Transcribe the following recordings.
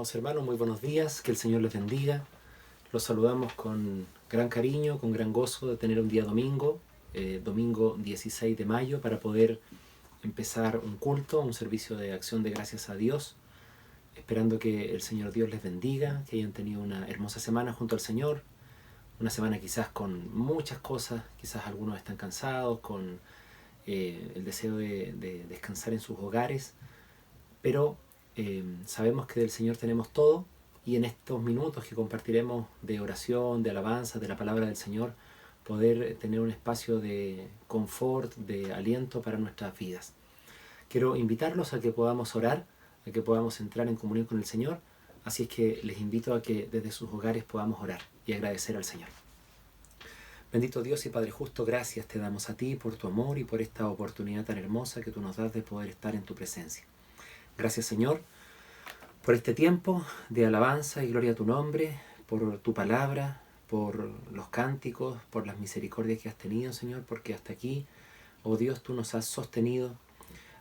Amados hermanos, muy buenos días, que el Señor les bendiga. Los saludamos con gran cariño, con gran gozo de tener un día domingo, domingo 16 de mayo, para poder empezar un culto, un servicio de acción de gracias a Dios, esperando que el Señor Dios les bendiga, que hayan tenido una hermosa semana junto al Señor, una semana quizás con muchas cosas, quizás algunos están cansados, con el deseo de descansar en sus hogares, pero sabemos que del Señor tenemos todo, y en estos minutos que compartiremos de oración, de alabanza, de la palabra del Señor, poder tener un espacio de confort, de aliento para nuestras vidas. Quiero invitarlos a que podamos orar, a que podamos entrar en comunión con el Señor, así es que les invito a que desde sus hogares podamos orar y agradecer al Señor. Bendito Dios y Padre justo, gracias te damos a ti por tu amor y por esta oportunidad tan hermosa que tú nos das de poder estar en tu presencia. Gracias, Señor, por este tiempo de alabanza y gloria a tu nombre, por tu palabra, por los cánticos, por las misericordias que has tenido, Señor, porque hasta aquí, oh Dios, tú nos has sostenido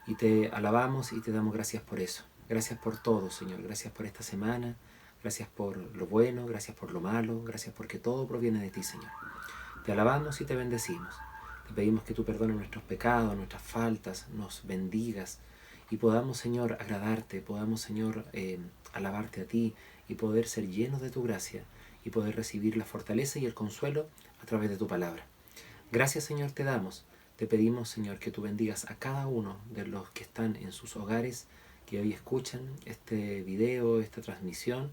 y te alabamos y te damos gracias por eso. Gracias por todo, Señor. Gracias por esta semana, gracias por lo bueno, gracias por lo malo, gracias porque todo proviene de ti, Señor. Te alabamos y te bendecimos. Te pedimos que tú perdones nuestros pecados, nuestras faltas, nos bendigas, y podamos, Señor, agradarte, podamos, Señor, alabarte a ti y poder ser llenos de tu gracia y poder recibir la fortaleza y el consuelo a través de tu palabra. Gracias, Señor, te damos. Te pedimos, Señor, que tú bendigas a cada uno de los que están en sus hogares, que hoy escuchan este video, esta transmisión,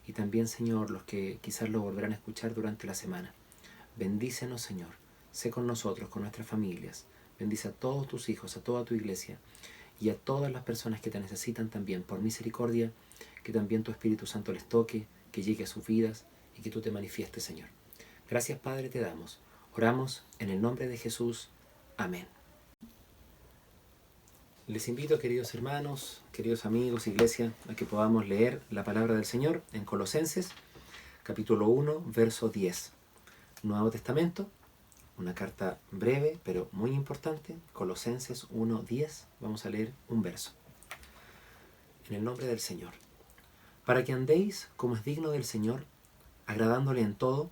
y también, Señor, los que quizás lo volverán a escuchar durante la semana. Bendícenos, Señor. Sé con nosotros, con nuestras familias. Bendice a todos tus hijos, a toda tu iglesia, y a todas las personas que te necesitan también, por misericordia, que también tu Espíritu Santo les toque, que llegue a sus vidas y que tú te manifiestes, Señor. Gracias, Padre, te damos. Oramos en el nombre de Jesús. Amén. Les invito, queridos hermanos, queridos amigos, iglesia, a que podamos leer la palabra del Señor en Colosenses, capítulo 1, verso 10. Nuevo Testamento. Una carta breve, pero muy importante, Colosenses 1:10. Vamos a leer un verso. En el nombre del Señor. Para que andéis como es digno del Señor, agradándole en todo,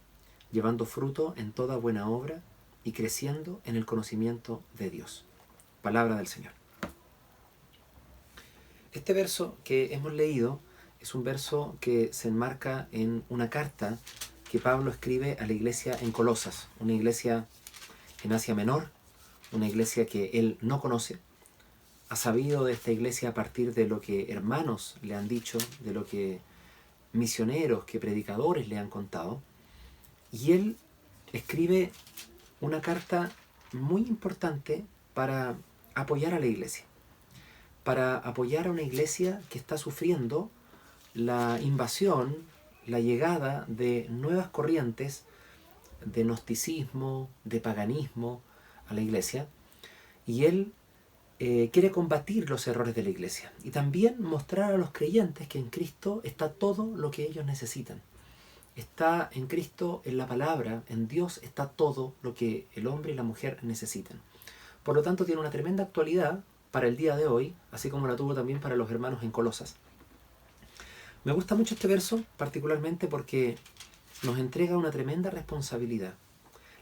llevando fruto en toda buena obra y creciendo en el conocimiento de Dios. Palabra del Señor. Este verso que hemos leído es un verso que se enmarca en una carta que Pablo escribe a la iglesia en Colosas, una iglesia en Asia Menor, una iglesia que él no conoce. Ha sabido de esta iglesia a partir de lo que hermanos le han dicho, de lo que misioneros, que predicadores le han contado. Y él escribe una carta muy importante para apoyar a la iglesia, para apoyar a una iglesia que está sufriendo la invasión, la llegada de nuevas corrientes de gnosticismo, de paganismo a la iglesia, y él quiere combatir los errores de la iglesia y también mostrar a los creyentes que en Cristo está todo lo que ellos necesitan. Está en Cristo, en la palabra, en Dios está todo lo que el hombre y la mujer necesitan. Por lo tanto, tiene una tremenda actualidad para el día de hoy, así como la tuvo también para los hermanos en Colosas. Me gusta mucho este verso, particularmente porque nos entrega una tremenda responsabilidad.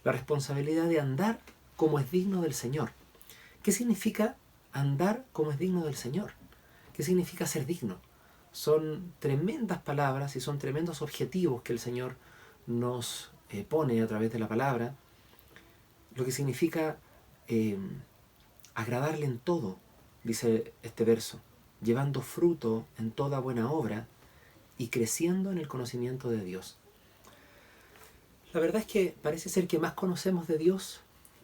La responsabilidad de andar como es digno del Señor. ¿Qué significa andar como es digno del Señor? ¿Qué significa ser digno? Son tremendas palabras y son tremendos objetivos que el Señor nos pone a través de la palabra, lo que significa agradarle en todo, dice este verso, llevando fruto en toda buena obra y creciendo en el conocimiento de Dios. La verdad es que parece ser que más conocemos de Dios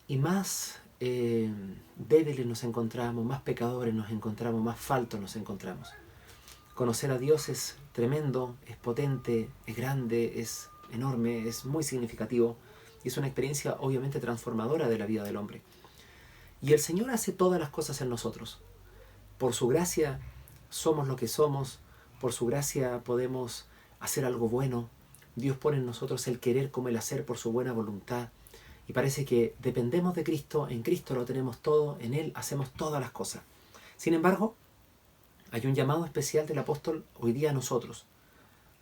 y más débiles nos encontramos, más pecadores nos encontramos, más faltos nos encontramos. Conocer a Dios es tremendo, es potente, es grande, es enorme, es muy significativo y es una experiencia obviamente transformadora de la vida del hombre. Y el Señor hace todas las cosas en nosotros. Por su gracia somos lo que somos, por su gracia podemos hacer algo bueno. Dios pone en nosotros el querer como el hacer por su buena voluntad. Y parece que dependemos de Cristo, en Cristo lo tenemos todo, en Él hacemos todas las cosas. Sin embargo, Hay un llamado especial del apóstol hoy día a nosotros.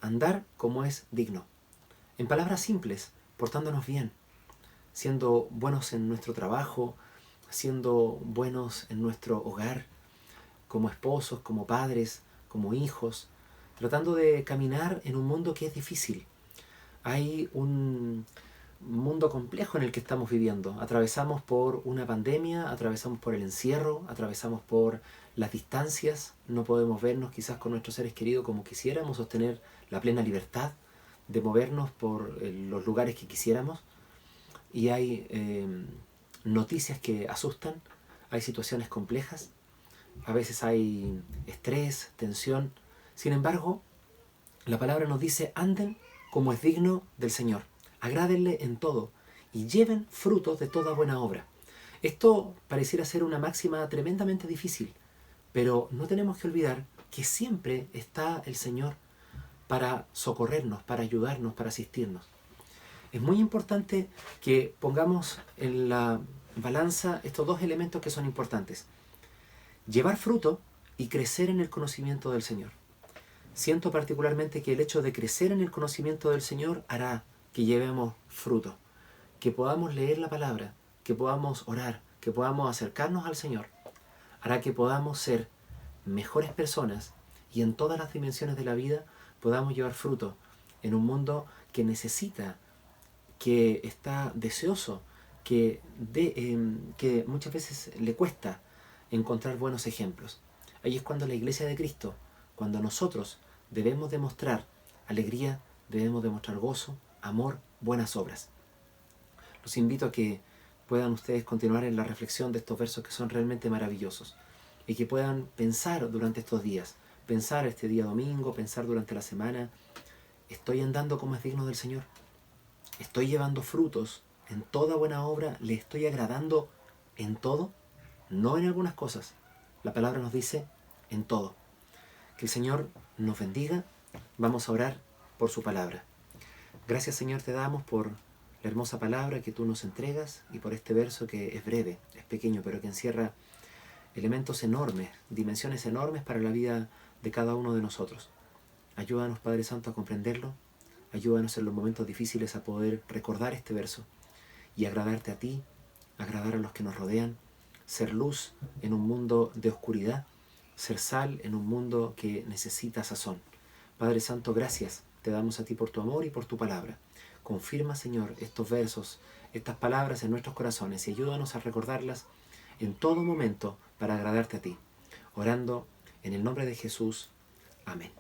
Andar como es digno. En palabras simples, portándonos bien, siendo buenos en nuestro trabajo, siendo buenos en nuestro hogar, como esposos, como padres, como hijos, tratando de caminar en un mundo que es difícil. Hay un mundo complejo en el que estamos viviendo. Atravesamos por una pandemia, atravesamos por el encierro, atravesamos por las distancias. No podemos vernos quizás con nuestros seres queridos como quisiéramos, sostener la plena libertad de movernos por los lugares que quisiéramos. Y hay noticias que asustan, hay situaciones complejas, a veces hay estrés, tensión. Sin embargo, la palabra nos dice: anden como es digno del Señor, agrádenle en todo y lleven frutos de toda buena obra. Esto pareciera ser una máxima tremendamente difícil, pero no tenemos que olvidar que siempre está el Señor para socorrernos, para ayudarnos, para asistirnos. Es muy importante que pongamos en la balanza estos dos elementos que son importantes: llevar fruto y crecer en el conocimiento del Señor. Siento particularmente que el hecho de crecer en el conocimiento del Señor hará que llevemos fruto, que podamos leer la palabra, que podamos orar, que podamos acercarnos al Señor. Hará que podamos ser mejores personas y en todas las dimensiones de la vida podamos llevar fruto en un mundo que necesita, que está deseoso, que muchas veces le cuesta encontrar buenos ejemplos. Ahí es cuando la Iglesia de Cristo, cuando nosotros debemos demostrar alegría, debemos demostrar gozo, amor, buenas obras. Los invito a que puedan ustedes continuar en la reflexión de estos versos que son realmente maravillosos y que puedan pensar durante estos días, pensar este día domingo, pensar durante la semana: ¿estoy andando como es digno del Señor? ¿Estoy llevando frutos en toda buena obra? ¿Le estoy agradando en todo? No en algunas cosas. La palabra nos dice en todo. Que el Señor nos bendiga. Vamos a orar por su palabra. Gracias, Señor, te damos por la hermosa palabra que tú nos entregas y por este verso que es breve, es pequeño, pero que encierra elementos enormes, dimensiones enormes para la vida de cada uno de nosotros. Ayúdanos, Padre Santo, a comprenderlo. Ayúdanos en los momentos difíciles a poder recordar este verso y agradarte a ti, agradar a los que nos rodean, ser luz en un mundo de oscuridad, ser sal en un mundo que necesita sazón. Padre Santo, gracias te damos a ti por tu amor y por tu palabra. Confirma, Señor, estos versos, estas palabras en nuestros corazones y ayúdanos a recordarlas en todo momento para agradarte a ti. Orando en el nombre de Jesús. Amén.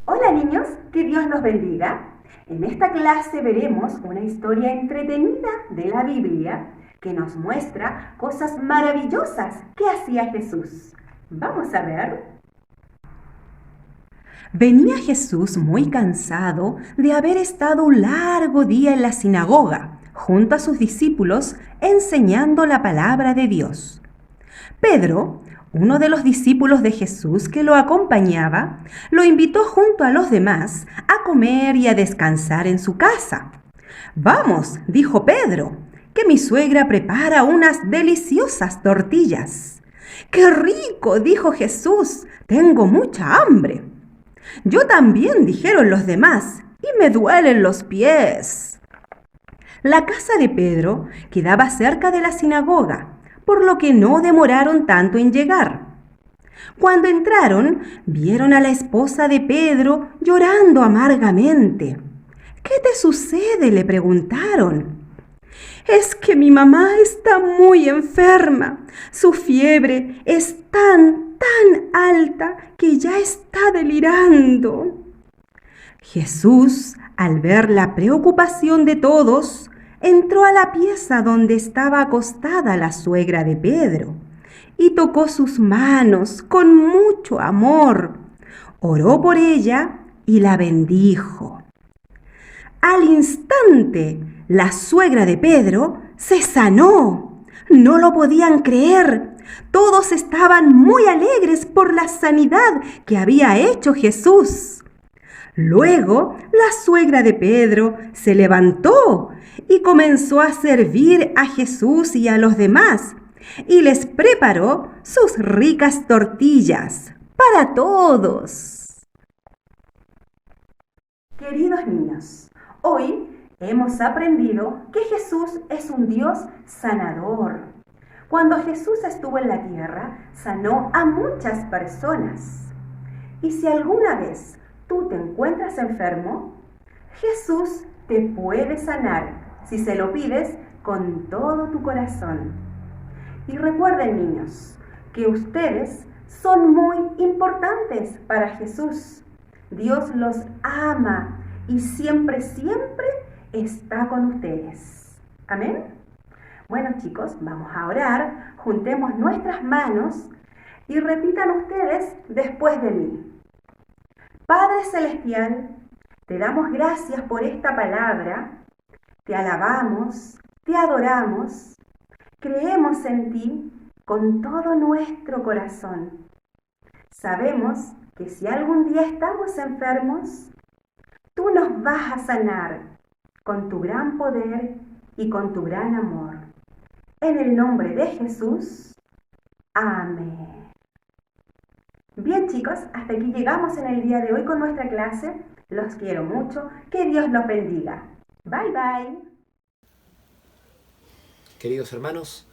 Hola niños, que Dios los bendiga. En esta clase veremos una historia entretenida de la Biblia que nos muestra cosas maravillosas que hacía Jesús. Vamos a ver. Venía Jesús muy cansado de haber estado un largo día en la sinagoga, junto a sus discípulos, enseñando la palabra de Dios. Pedro, uno de los discípulos de Jesús que lo acompañaba, lo invitó junto a los demás a comer y a descansar en su casa. «Vamos», dijo Pedro, «que mi suegra prepara unas deliciosas tortillas». «¡Qué rico!», dijo Jesús, «tengo mucha hambre». «Yo también», dijeron los demás, «y me duelen los pies». La casa de Pedro quedaba cerca de la sinagoga, por lo que no demoraron tanto en llegar. Cuando entraron, vieron a la esposa de Pedro llorando amargamente. «¿Qué te sucede?», le preguntaron. «Es que mi mamá está muy enferma. Su fiebre es tan alta que ya está delirando». Jesús, al ver la preocupación de todos, entró a la pieza donde estaba acostada la suegra de Pedro y tocó sus manos con mucho amor. Oró por ella y la bendijo. Al instante, la suegra de Pedro se sanó. No lo podían creer. Todos estaban muy alegres por la sanidad que había hecho Jesús. Luego, la suegra de Pedro se levantó y comenzó a servir a Jesús y a los demás, y les preparó sus ricas tortillas para todos. Queridos niños, hoy hemos aprendido que Jesús es un Dios sanador. Cuando Jesús estuvo en la tierra, sanó a muchas personas. Y si alguna vez tú te encuentras enfermo, Jesús te puede sanar si se lo pides con todo tu corazón. Y recuerden, niños, que ustedes son muy importantes para Jesús. Dios los ama y siempre, siempre está con ustedes. Amén. Bueno, chicos, vamos a orar. Juntemos nuestras manos y repitan ustedes después de mí. Padre Celestial, te damos gracias por esta palabra, te alabamos, te adoramos, creemos en ti con todo nuestro corazón. Sabemos que si algún día estamos enfermos, tú nos vas a sanar con tu gran poder y con tu gran amor. En el nombre de Jesús, amén. Bien, chicos, hasta aquí llegamos en el día de hoy con nuestra clase. Los quiero mucho. Que Dios los bendiga. Bye, bye. Queridos hermanos,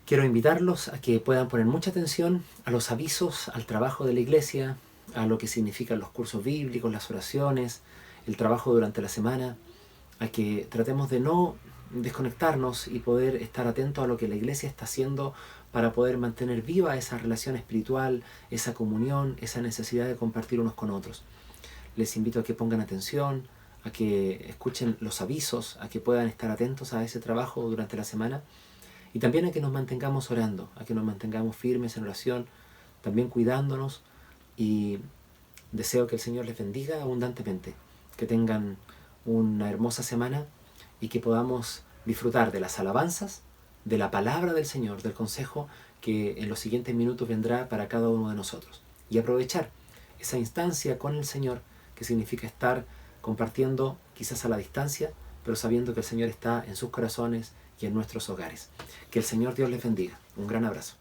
quiero invitarlos a que puedan poner mucha atención a los avisos, al trabajo de la iglesia, a lo que significan los cursos bíblicos, las oraciones, el trabajo durante la semana, a que tratemos de no desconectarnos y poder estar atentos a lo que la iglesia está haciendo para poder mantener viva esa relación espiritual, esa comunión, esa necesidad de compartir unos con otros. Les invito a que pongan atención, a que escuchen los avisos, a que puedan estar atentos a ese trabajo durante la semana y también a que nos mantengamos orando, a que nos mantengamos firmes en oración, también cuidándonos, y deseo que el Señor les bendiga abundantemente, que tengan una hermosa semana y que podamos disfrutar de las alabanzas, de la palabra del Señor, del consejo que en los siguientes minutos vendrá para cada uno de nosotros. Y aprovechar esa instancia con el Señor, que significa estar compartiendo quizás a la distancia, pero sabiendo que el Señor está en sus corazones y en nuestros hogares. Que el Señor Dios les bendiga. Un gran abrazo.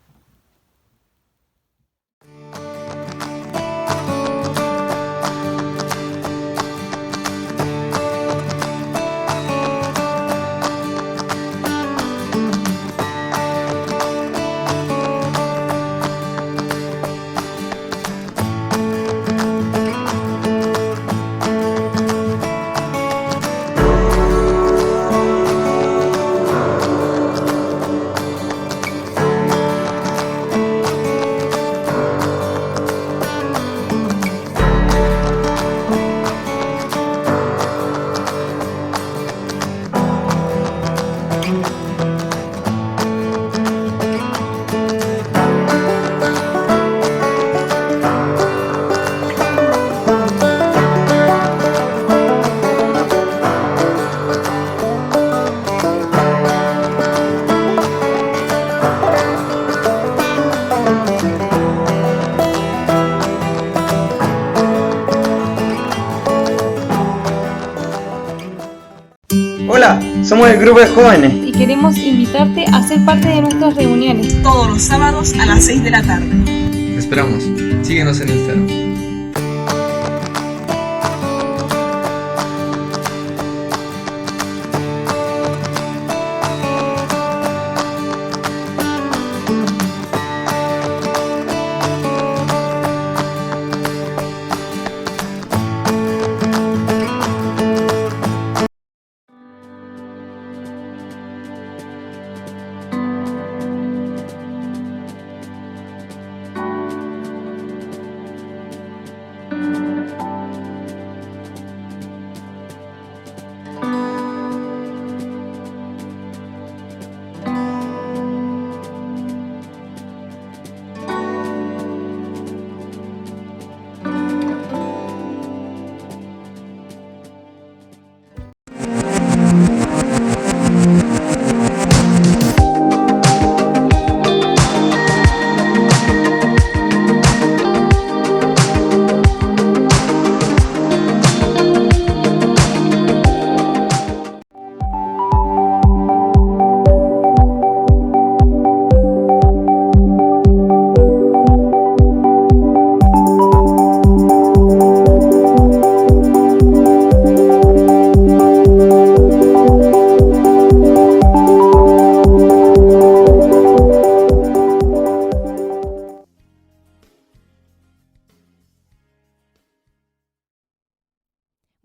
Hola, somos el grupo de jóvenes. Y queremos invitarte a ser parte de nuestras reuniones todos los sábados a las 6 de la tarde. Te esperamos. Síguenos en Instagram.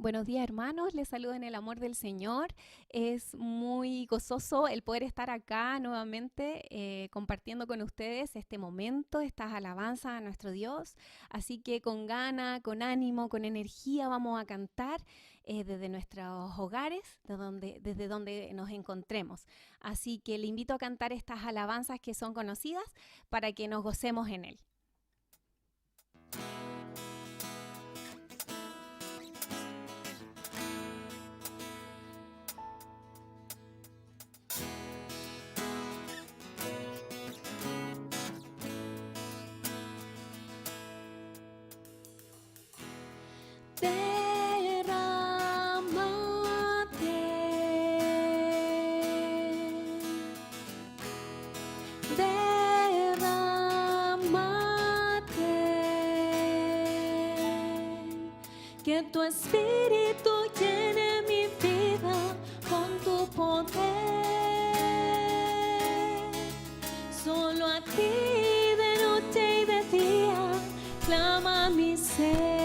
Buenos días, hermanos, les saludo en el amor del Señor. Es muy gozoso el poder estar acá nuevamente compartiendo con ustedes este momento, estas alabanzas a nuestro Dios. Así que con gana, con ánimo, con energía vamos a cantar desde nuestros hogares, desde donde nos encontremos. Así que le invito a cantar estas alabanzas que son conocidas para que nos gocemos en él. Que tu espíritu llene mi vida con tu poder. Solo a ti de noche y de día clama mi ser.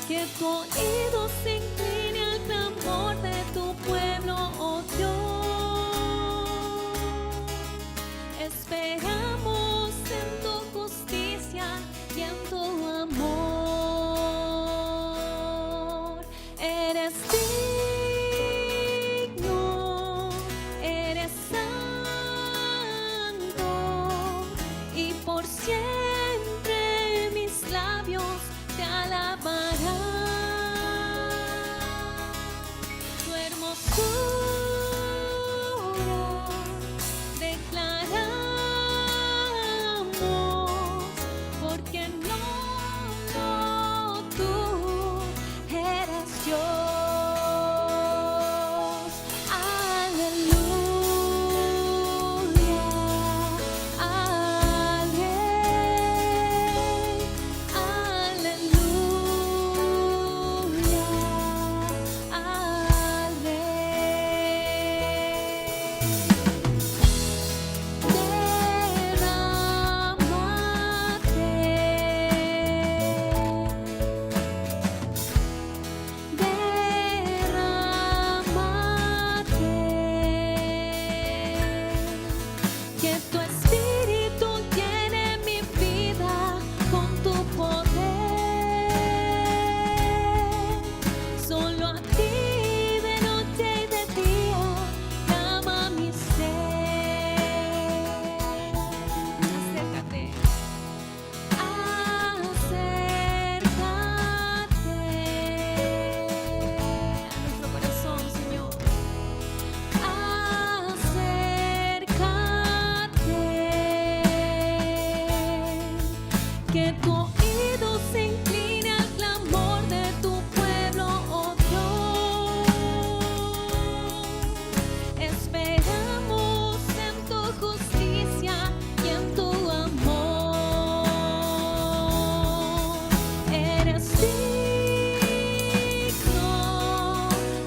Que tu oído se incline al clamor de tu pueblo, oh Dios. Esperamos en tu justicia y en tu amor. Eres digno, eres santo, y por siempre mis labios te alabarán. Declaramos, porque no tú eres Dios. Aleluya al Rey, aleluya al Que tu espíritu llene mi vida con tu poder. Solo a ti de noche y de día clama mi ser. Acércate. Acércate a nuestro corazón, Señor. Que tu oído se incline al clamor de tu pueblo, oh Dios. Esperamos en tu justicia y en tu amor. Eres digno,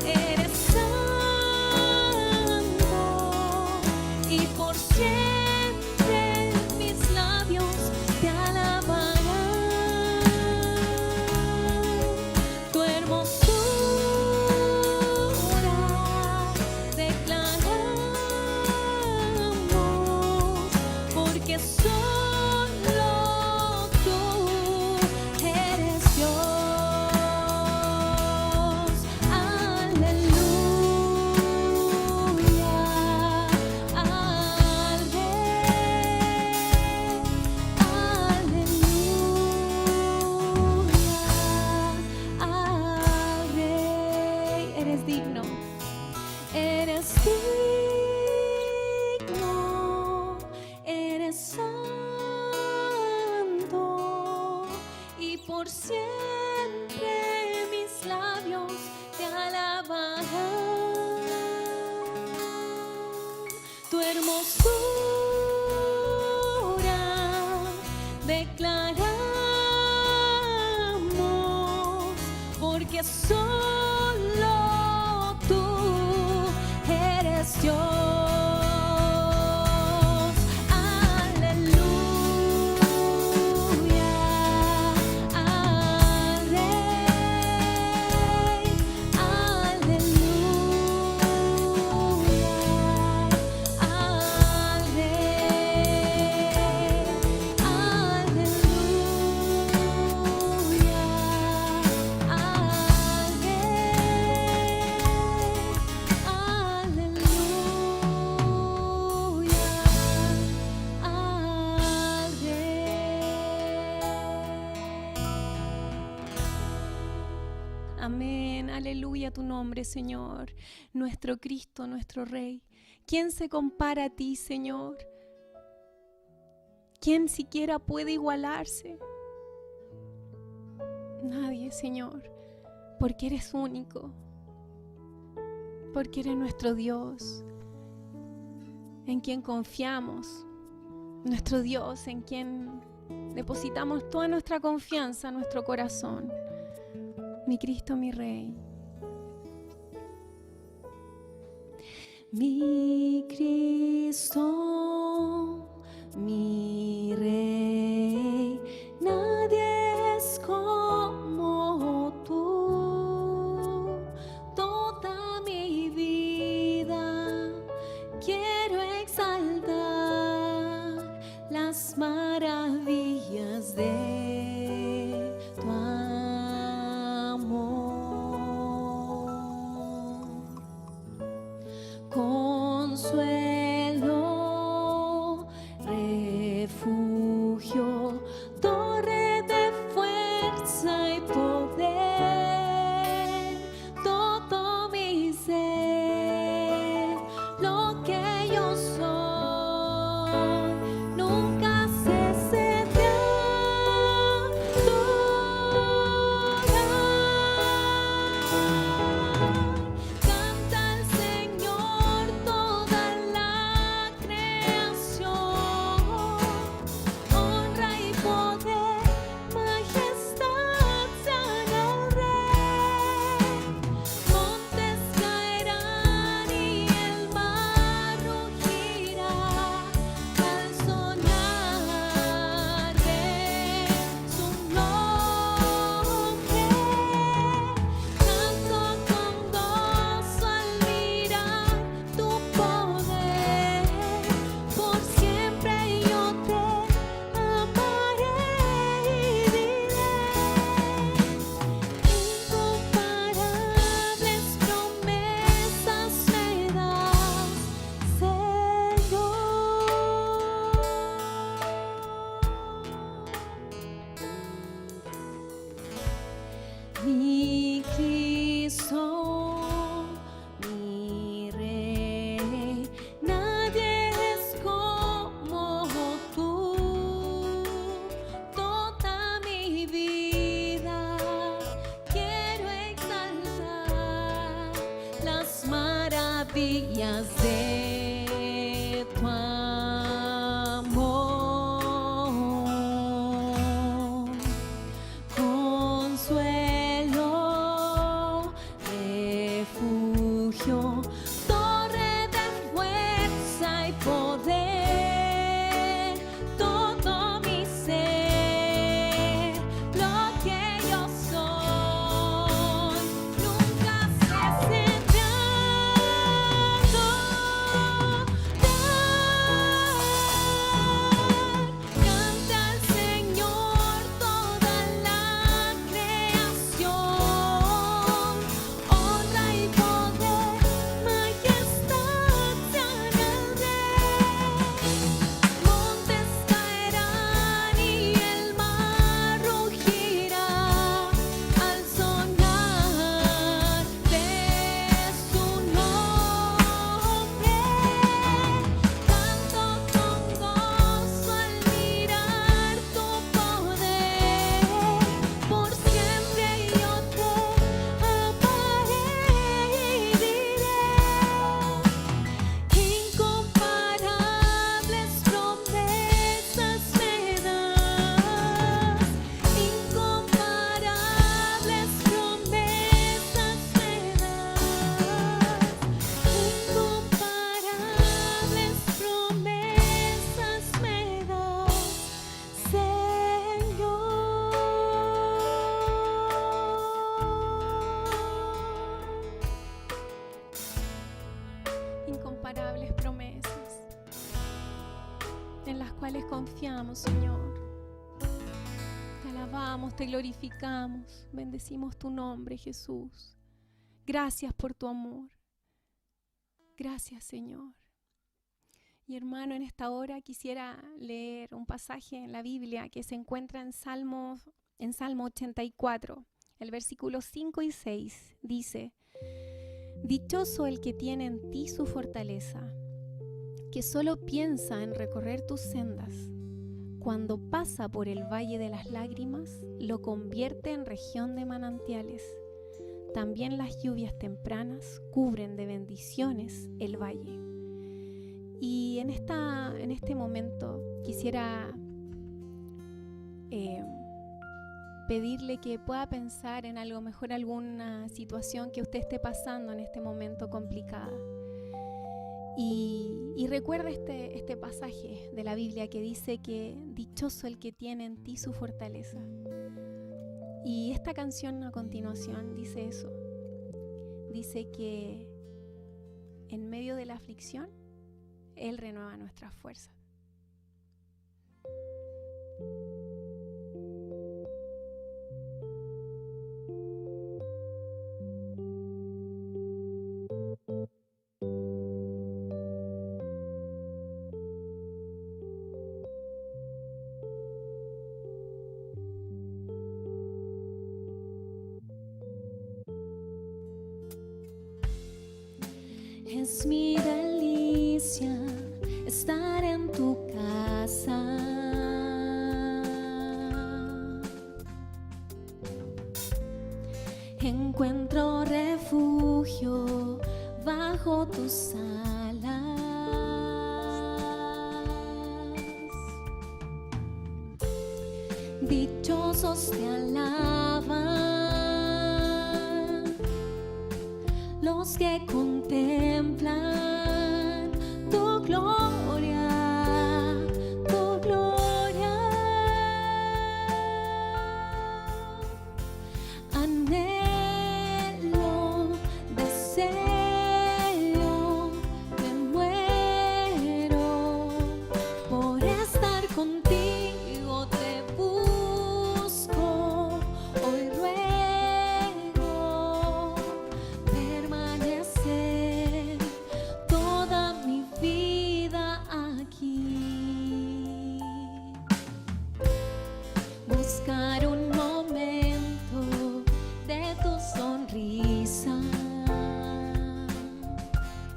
eres santo, y por siempre mis labios te alabarán. Tu hermosura declaramos, porque solo tú eres Dios. Aleluya al Rey, aleluya al Rey. Eres digno, eres digno, eres santo, y por siempre mis labios te alabarán. Tu hermosura declaramos, solo tú eres Dios. Amén, aleluya tu nombre, Señor, nuestro Cristo, nuestro Rey. ¿Quién se compara a ti, Señor? ¿Quién siquiera puede igualarse? Nadie, Señor, porque eres único, porque eres nuestro Dios, en quien confiamos, nuestro Dios, en quien depositamos toda nuestra confianza, nuestro corazón. Mi Cristo, mi Rey. Mi Cristo, mi Rey, nadie es como tú. Toda mi vida quiero exaltar las maravillas de tu amor. Consuelo en las cuales confiamos, Señor. Te alabamos, te glorificamos, bendecimos tu nombre, Jesús. Gracias por tu amor. Gracias, Señor. Y hermano, en esta hora quisiera leer un pasaje en la Biblia que se encuentra en Salmo 84, el versículo 5 y 6. Dice: dichoso el que tiene en ti su fortaleza, que solo piensa en recorrer tus sendas. Cuando pasa por el valle de las lágrimas, lo convierte en región de manantiales. También las lluvias tempranas cubren de bendiciones el valle. Y en este momento quisiera pedirle que pueda pensar en algo mejor, alguna situación que usted esté pasando en este momento complicada. Y recuerda este pasaje de la Biblia que dice que dichoso el que tiene en ti su fortaleza. Y esta canción a continuación dice eso. Dice que en medio de la aflicción, Él renueva nuestras fuerzas. Es mi delicia estar en tu casa. Encuentro refugio bajo tus alas. Dichosos te alaban los que contemplan tu gloria, tu gloria. Anhelo, deseo, me muero por estar contigo, te busco, hoy ruego permanecer toda mi vida aquí. Buscar un momento de tu sonrisa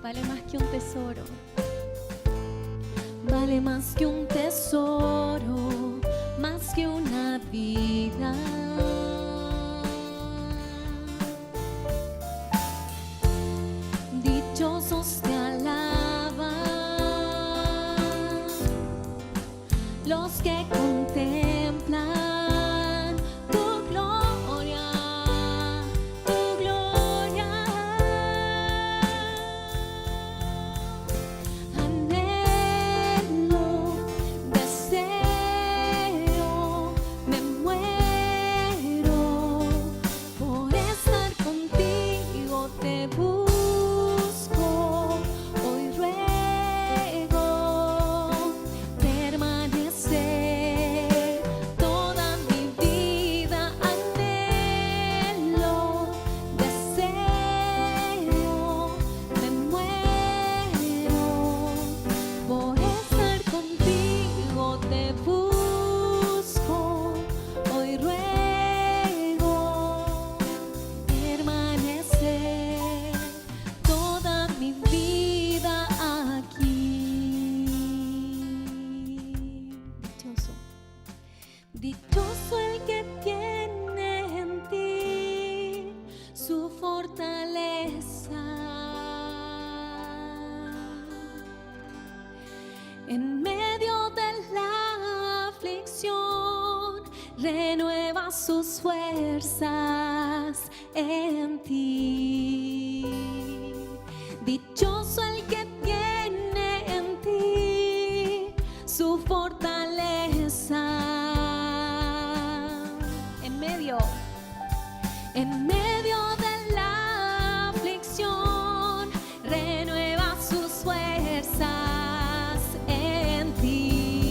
vale más que un tesoro, vale más que un tesoro, más que una vida. Dichosos te alaban los que contemplan tu gloria, tu gloria. Anhelo, deseo, me muero por estar contigo, te busco, hoy ruego permanecer toda mi vida. Anhelo, deseo, me muero por estar contigo, te busco, hoy ruego permanecer toda mi vida aquí. Dichoso, dichoso el que tiene en ti su fortaleza. En medio de la aflicción, renueva sus fuerzas en ti. Dichoso el que tiene en ti su fortaleza. En medio de la aflicción, renueva sus fuerzas en ti.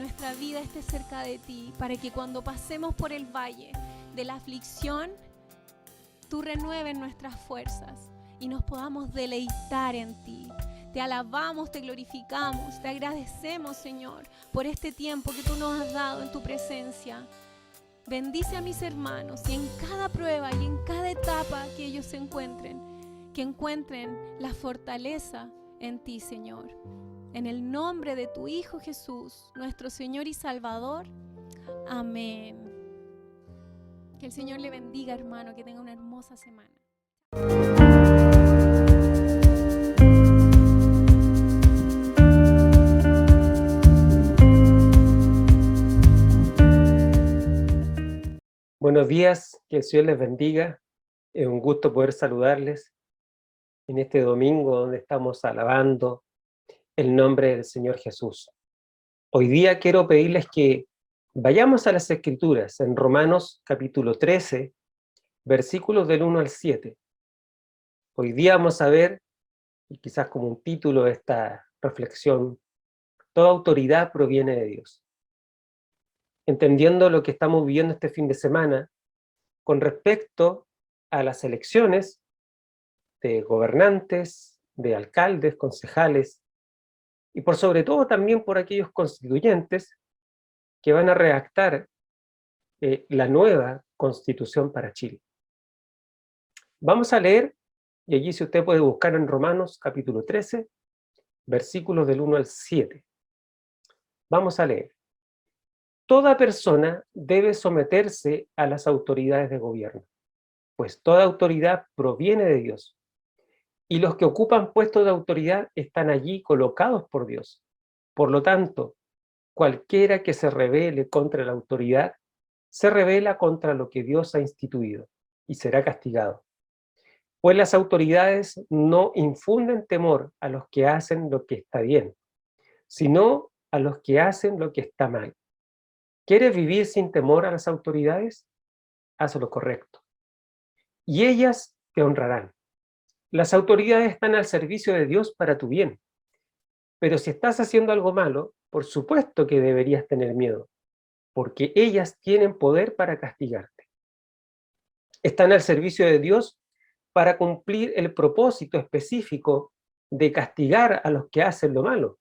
nuestra vida esté cerca de ti, para que cuando pasemos por el valle de la aflicción, tú renueves nuestras fuerzas y nos podamos deleitar en ti. Te alabamos, te glorificamos, te agradecemos, Señor, por este tiempo que tú nos has dado en tu presencia. Bendice a mis hermanos y en cada prueba y en cada etapa que ellos se encuentren, que encuentren la fortaleza en ti, Señor. En el nombre de tu Hijo Jesús, nuestro Señor y Salvador. Amén. Que el Señor le bendiga, hermano, que tenga una hermosa semana. Buenos días, que el Señor les bendiga. Es un gusto poder saludarles en este domingo donde estamos alabando el nombre del Señor Jesús. Hoy día quiero pedirles que vayamos a las Escrituras, en Romanos capítulo 13, versículos del 1 al 7. Hoy día vamos a ver, y quizás como un título de esta reflexión, toda autoridad proviene de Dios. Entendiendo lo que estamos viviendo este fin de semana con respecto a las elecciones de gobernantes, de alcaldes, concejales, y por sobre todo también por aquellos constituyentes que van a redactar la nueva Constitución para Chile. Vamos a leer, y allí si usted puede buscar en Romanos capítulo 13, versículos del 1 al 7. Vamos a leer. Toda persona debe someterse a las autoridades de gobierno, pues toda autoridad proviene de Dios, y los que ocupan puestos de autoridad están allí colocados por Dios. Por lo tanto, cualquiera que se rebele contra la autoridad, se rebela contra lo que Dios ha instituido, y será castigado. Pues las autoridades no infunden temor a los que hacen lo que está bien, sino a los que hacen lo que está mal. ¿Quieres vivir sin temor a las autoridades? Haz lo correcto, y ellas te honrarán. Las autoridades están al servicio de Dios para tu bien. Pero si estás haciendo algo malo, por supuesto que deberías tener miedo, porque ellas tienen poder para castigarte. Están al servicio de Dios para cumplir el propósito específico de castigar a los que hacen lo malo.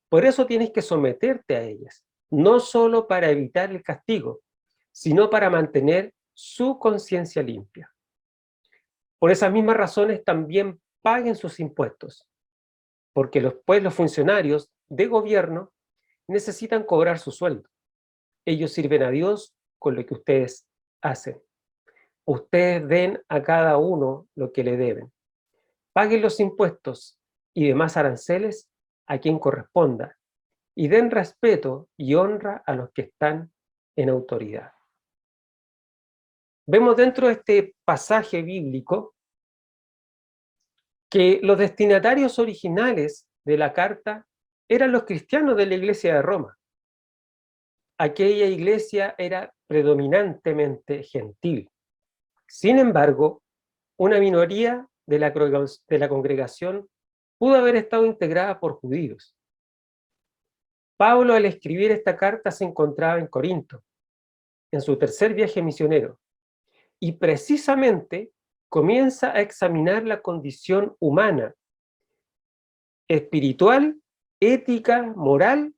Por eso tienes que someterte a ellas, no solo para evitar el castigo, sino para mantener su conciencia limpia. Por esas mismas razones también paguen sus impuestos, porque los funcionarios de gobierno necesitan cobrar su sueldo. Ellos sirven a Dios con lo que ustedes hacen. Ustedes den a cada uno lo que le deben. Paguen los impuestos y demás aranceles a quien corresponda, y den respeto y honra a los que están en autoridad. Vemos dentro de este pasaje bíblico que los destinatarios originales de la carta eran los cristianos de la iglesia de Roma. Aquella iglesia era predominantemente gentil. Sin embargo, una minoría de la congregación pudo haber estado integrada por judíos. Pablo, al escribir esta carta, se encontraba en Corinto, en su tercer viaje misionero, y precisamente comienza a examinar la condición humana, espiritual, ética, moral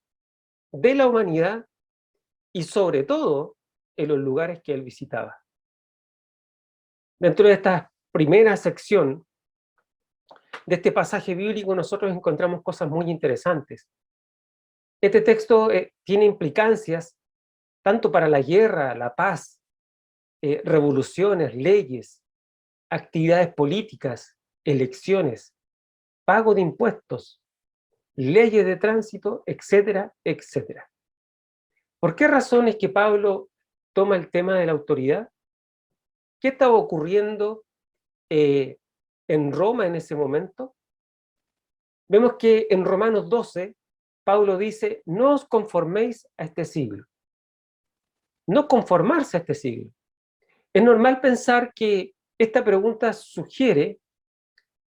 de la humanidad y sobre todo en los lugares que él visitaba. Dentro de esta primera sección de este pasaje bíblico nosotros encontramos cosas muy interesantes. Este texto tiene implicancias tanto para la guerra, la paz, revoluciones, leyes, actividades políticas, elecciones, pago de impuestos, leyes de tránsito, etcétera, etcétera. ¿Por qué razón es que Pablo toma el tema de la autoridad? ¿Qué estaba ocurriendo en Roma en ese momento? Vemos que en Romanos 12, Pablo dice, no os conforméis a este siglo. No conformarse a este siglo. Es normal pensar que esta pregunta sugiere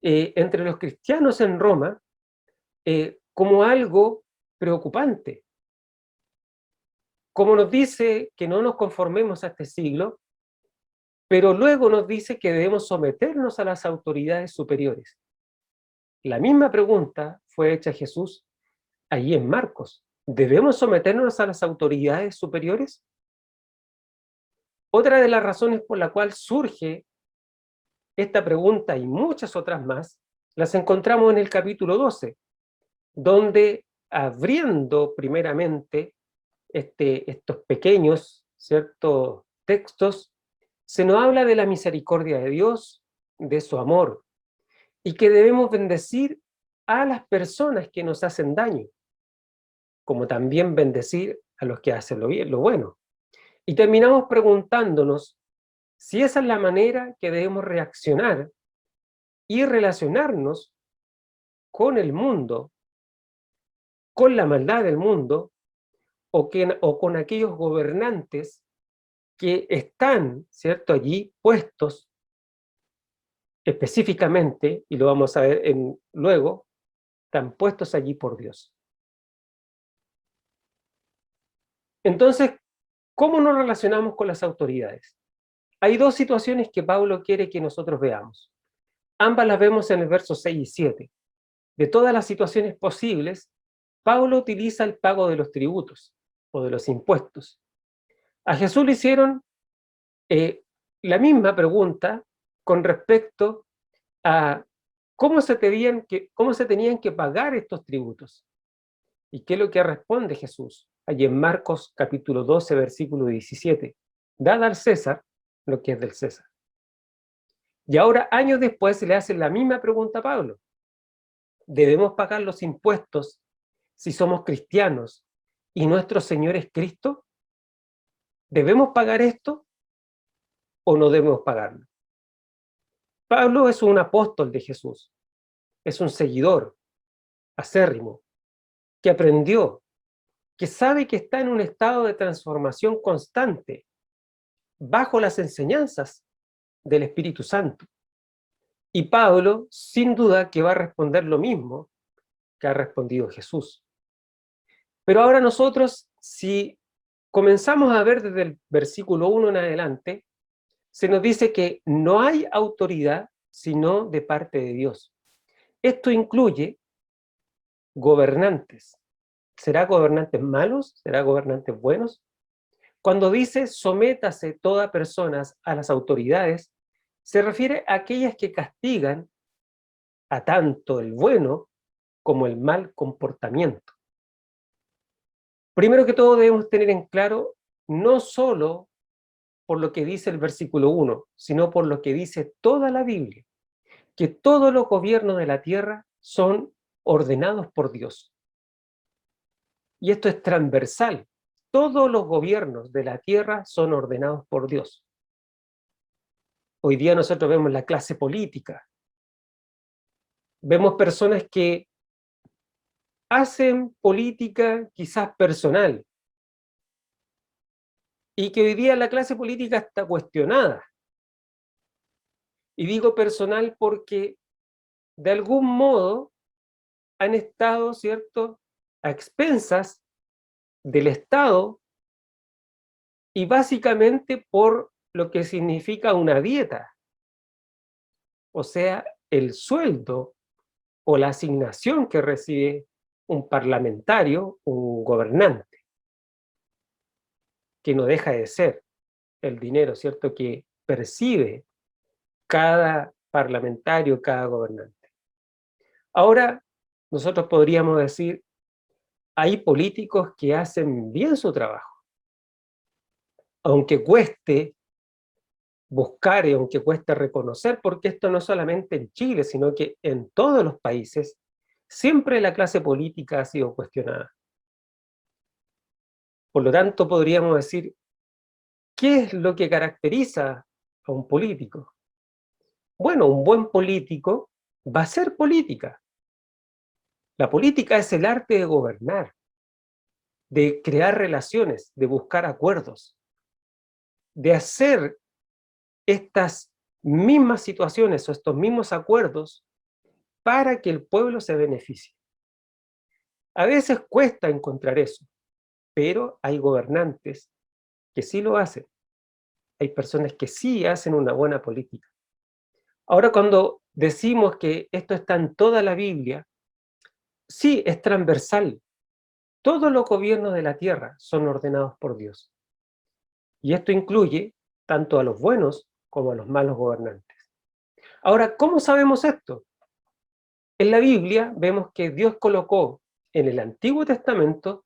entre los cristianos en Roma como algo preocupante. como nos dice que no nos conformemos a este siglo, pero luego nos dice que debemos someternos a las autoridades superiores. La misma pregunta fue hecha a Jesús allí en Marcos. ¿Debemos someternos a las autoridades superiores? Otra de las razones por la cual surge esta pregunta y muchas otras más, las encontramos en el capítulo 12, donde abriendo primeramente estos pequeños, ¿cierto?, textos, se nos habla de la misericordia de Dios, de su amor, y que debemos bendecir a las personas que nos hacen daño, como también bendecir a los que hacen lo bueno. Y terminamos preguntándonos si esa es la manera que debemos reaccionar y relacionarnos con el mundo, con la maldad del mundo, o con aquellos gobernantes que están, ¿cierto?, allí puestos específicamente, y lo vamos a ver luego, están puestos allí por Dios. Entonces, ¿cómo nos relacionamos con las autoridades? Hay dos situaciones que Pablo quiere que nosotros veamos. Ambas las vemos en el verso 6 y 7. De todas las situaciones posibles, Pablo utiliza el pago de los tributos o de los impuestos. A Jesús le hicieron la misma pregunta con respecto a cómo se tenían que pagar estos tributos. ¿Y qué es lo que responde Jesús? Allí en Marcos capítulo 12, versículo 17. Dad al César lo que es del César. Y ahora, años después, se le hace la misma pregunta a Pablo. ¿Debemos pagar los impuestos si somos cristianos y nuestro Señor es Cristo? ¿Debemos pagar esto o no debemos pagarlo? Pablo es un apóstol de Jesús, es un seguidor acérrimo, que aprendió, que sabe que está en un estado de transformación constante, bajo las enseñanzas del Espíritu Santo. Y Pablo, sin duda, que va a responder lo mismo que ha respondido Jesús. Pero ahora nosotros, si comenzamos a ver desde el versículo 1 en adelante, se nos dice que no hay autoridad sino de parte de Dios. Esto incluye gobernantes. ¿Será gobernantes malos? ¿Será gobernantes buenos? Cuando dice sométase toda persona a las autoridades, se refiere a aquellas que castigan a tanto el bueno como el mal comportamiento. Primero que todo debemos tener en claro, no solo por lo que dice el versículo 1, sino por lo que dice toda la Biblia, que todos los gobiernos de la tierra son ordenados por Dios. Y esto es transversal. Todos los gobiernos de la tierra son ordenados por Dios. Hoy día nosotros vemos la clase política. Vemos personas que hacen política quizás personal, y que hoy día la clase política está cuestionada. Y digo personal porque de algún modo han estado, ¿cierto?, a expensas del Estado y básicamente por lo que significa una dieta, o sea, el sueldo o la asignación que recibe un parlamentario, un gobernante, que no deja de ser el dinero, ¿cierto?, que percibe cada parlamentario, cada gobernante. Ahora, nosotros podríamos decir, hay políticos que hacen bien su trabajo, aunque cueste buscar y aunque cueste reconocer, porque esto no solamente en Chile, sino que en todos los países, siempre la clase política ha sido cuestionada. Por lo tanto, podríamos decir, ¿qué es lo que caracteriza a un político? Bueno, un buen político va a hacer política. La política es el arte de gobernar, de crear relaciones, de buscar acuerdos, de hacer estas mismas situaciones o estos mismos acuerdos para que el pueblo se beneficie. A veces cuesta encontrar eso. pero hay gobernantes que sí lo hacen. Hay personas que sí hacen una buena política. Ahora, cuando decimos que esto está en toda la Biblia, sí, es transversal. Todos los gobiernos de la tierra son ordenados por Dios. Y esto incluye tanto a los buenos como a los malos gobernantes. Ahora, ¿cómo sabemos esto? En la Biblia vemos que Dios colocó en el Antiguo Testamento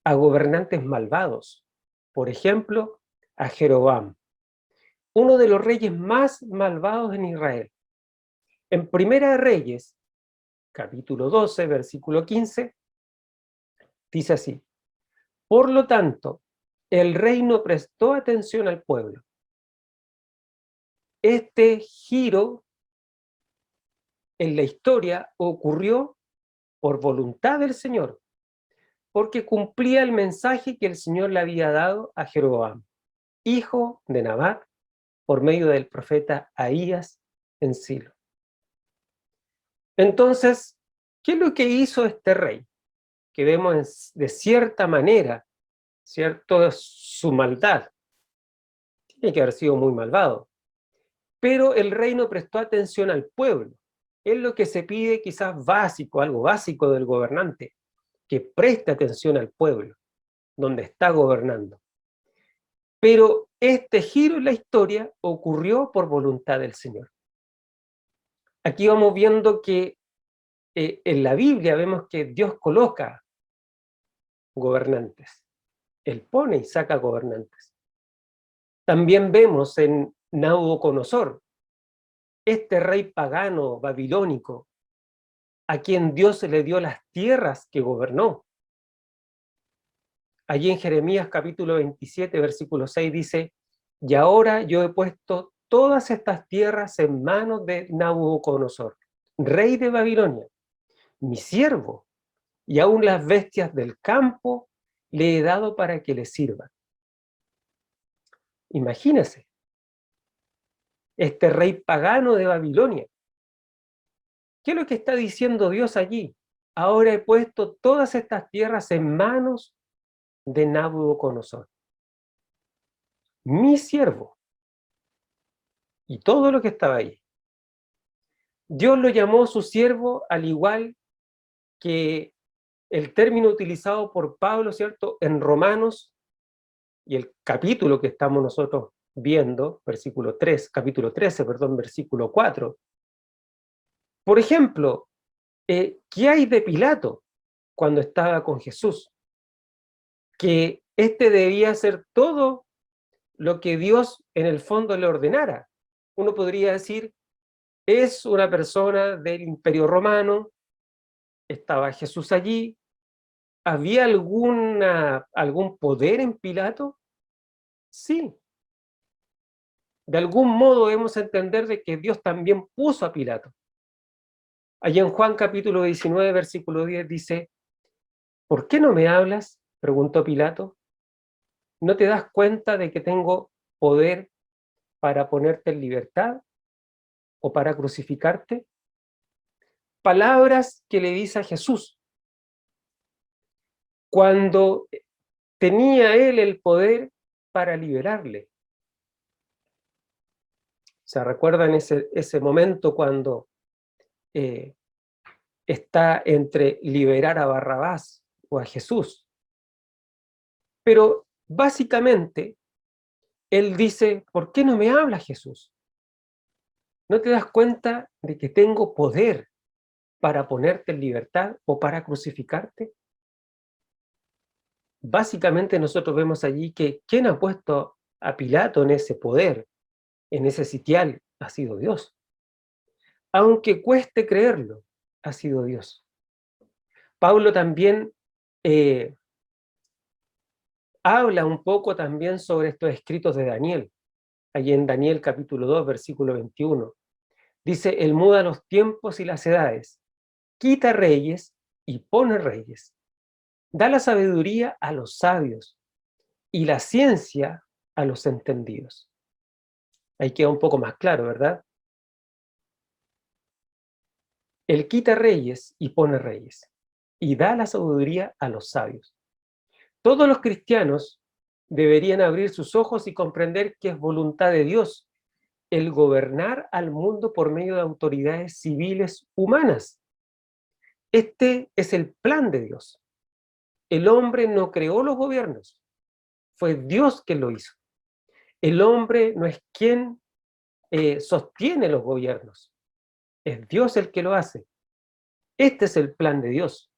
a gobernantes malvados. Por ejemplo, a Jeroboam, uno de los reyes más malvados en Israel. En Primera de Reyes, capítulo 12, versículo 15, dice así: por lo tanto, el rey no prestó atención al pueblo. Este giro en la historia ocurrió por voluntad del Señor, porque cumplía el mensaje que el Señor le había dado a Jeroboam, hijo de Nabat, por medio del profeta Ahías en Silo. Entonces, ¿qué es lo que hizo este rey? Que vemos de cierta manera, ¿cierto?, su maldad. Tiene que haber sido muy malvado. Pero el rey no prestó atención al pueblo. Es lo que se pide quizás básico, algo básico del gobernante, que preste atención al pueblo, donde está gobernando. Pero este giro en la historia ocurrió por voluntad del Señor. Aquí vamos viendo que en la Biblia vemos que Dios coloca gobernantes. Él pone y saca gobernantes. También vemos en Nabucodonosor, este rey pagano babilónico, a quien Dios le dio las tierras que gobernó. Allí en Jeremías capítulo 27, versículo 6 dice: y ahora yo he puesto todas estas tierras en manos de Nabucodonosor, rey de Babilonia, mi siervo, y aún las bestias del campo le he dado para que le sirvan. Imagínense, este rey pagano de Babilonia. ¿Qué es lo que está diciendo Dios allí? Ahora he puesto todas estas tierras en manos de Nabucodonosor, mi siervo, y todo lo que estaba ahí. Dios lo llamó su siervo, al igual que el término utilizado por Pablo, ¿cierto?, en Romanos, y el capítulo que estamos nosotros viendo, capítulo 13, versículo 4. Por ejemplo, ¿qué hay de Pilato cuando estaba con Jesús? Que éste debía hacer todo lo que Dios en el fondo le ordenara. Uno podría decir, es una persona del Imperio Romano, estaba Jesús allí, ¿había algún poder en Pilato? Sí. De algún modo debemos entender de que Dios también puso a Pilato. Allí en Juan capítulo 19, versículo 10 dice: ¿por qué no me hablas?, preguntó Pilato. ¿No te das cuenta de que tengo poder para ponerte en libertad o para crucificarte? Palabras que le dice a Jesús cuando tenía él el poder para liberarle. ¿Se recuerdan ese momento cuando está entre liberar a Barrabás o a Jesús? Pero básicamente él dice: ¿por qué no me hablas, Jesús? ¿No te das cuenta de que tengo poder para ponerte en libertad o para crucificarte? Básicamente nosotros vemos allí que quien ha puesto a Pilato en ese poder, en ese sitial, ha sido Dios. Aunque cueste creerlo, ha sido Dios. Pablo también habla un poco también sobre estos escritos de Daniel. Allí en Daniel capítulo 2, versículo 21. Dice: él muda los tiempos y las edades, quita reyes y pone reyes. Da la sabiduría a los sabios y la ciencia a los entendidos. Ahí queda un poco más claro, ¿verdad? Él quita reyes y pone reyes, y da la sabiduría a los sabios. Todos los cristianos deberían abrir sus ojos y comprender que es voluntad de Dios el gobernar al mundo por medio de autoridades civiles humanas. Este es el plan de Dios. El hombre no creó los gobiernos, fue Dios quien lo hizo. El hombre no es quien sostiene los gobiernos, es Dios el que lo hace. Este es el plan de Dios.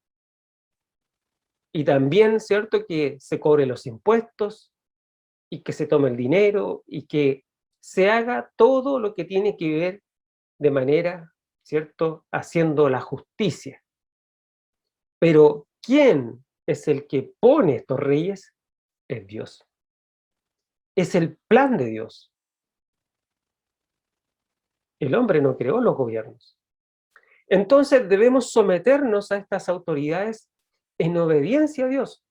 Y también, ¿cierto?, que se cobren los impuestos y que se tome el dinero y que se haga todo lo que tiene que ver de manera, ¿cierto?, haciendo la justicia. Pero ¿quién es el que pone estos reyes? Es Dios. Es el plan de Dios. El hombre no creó los gobiernos. Entonces debemos someternos a estas autoridades en obediencia a Dios,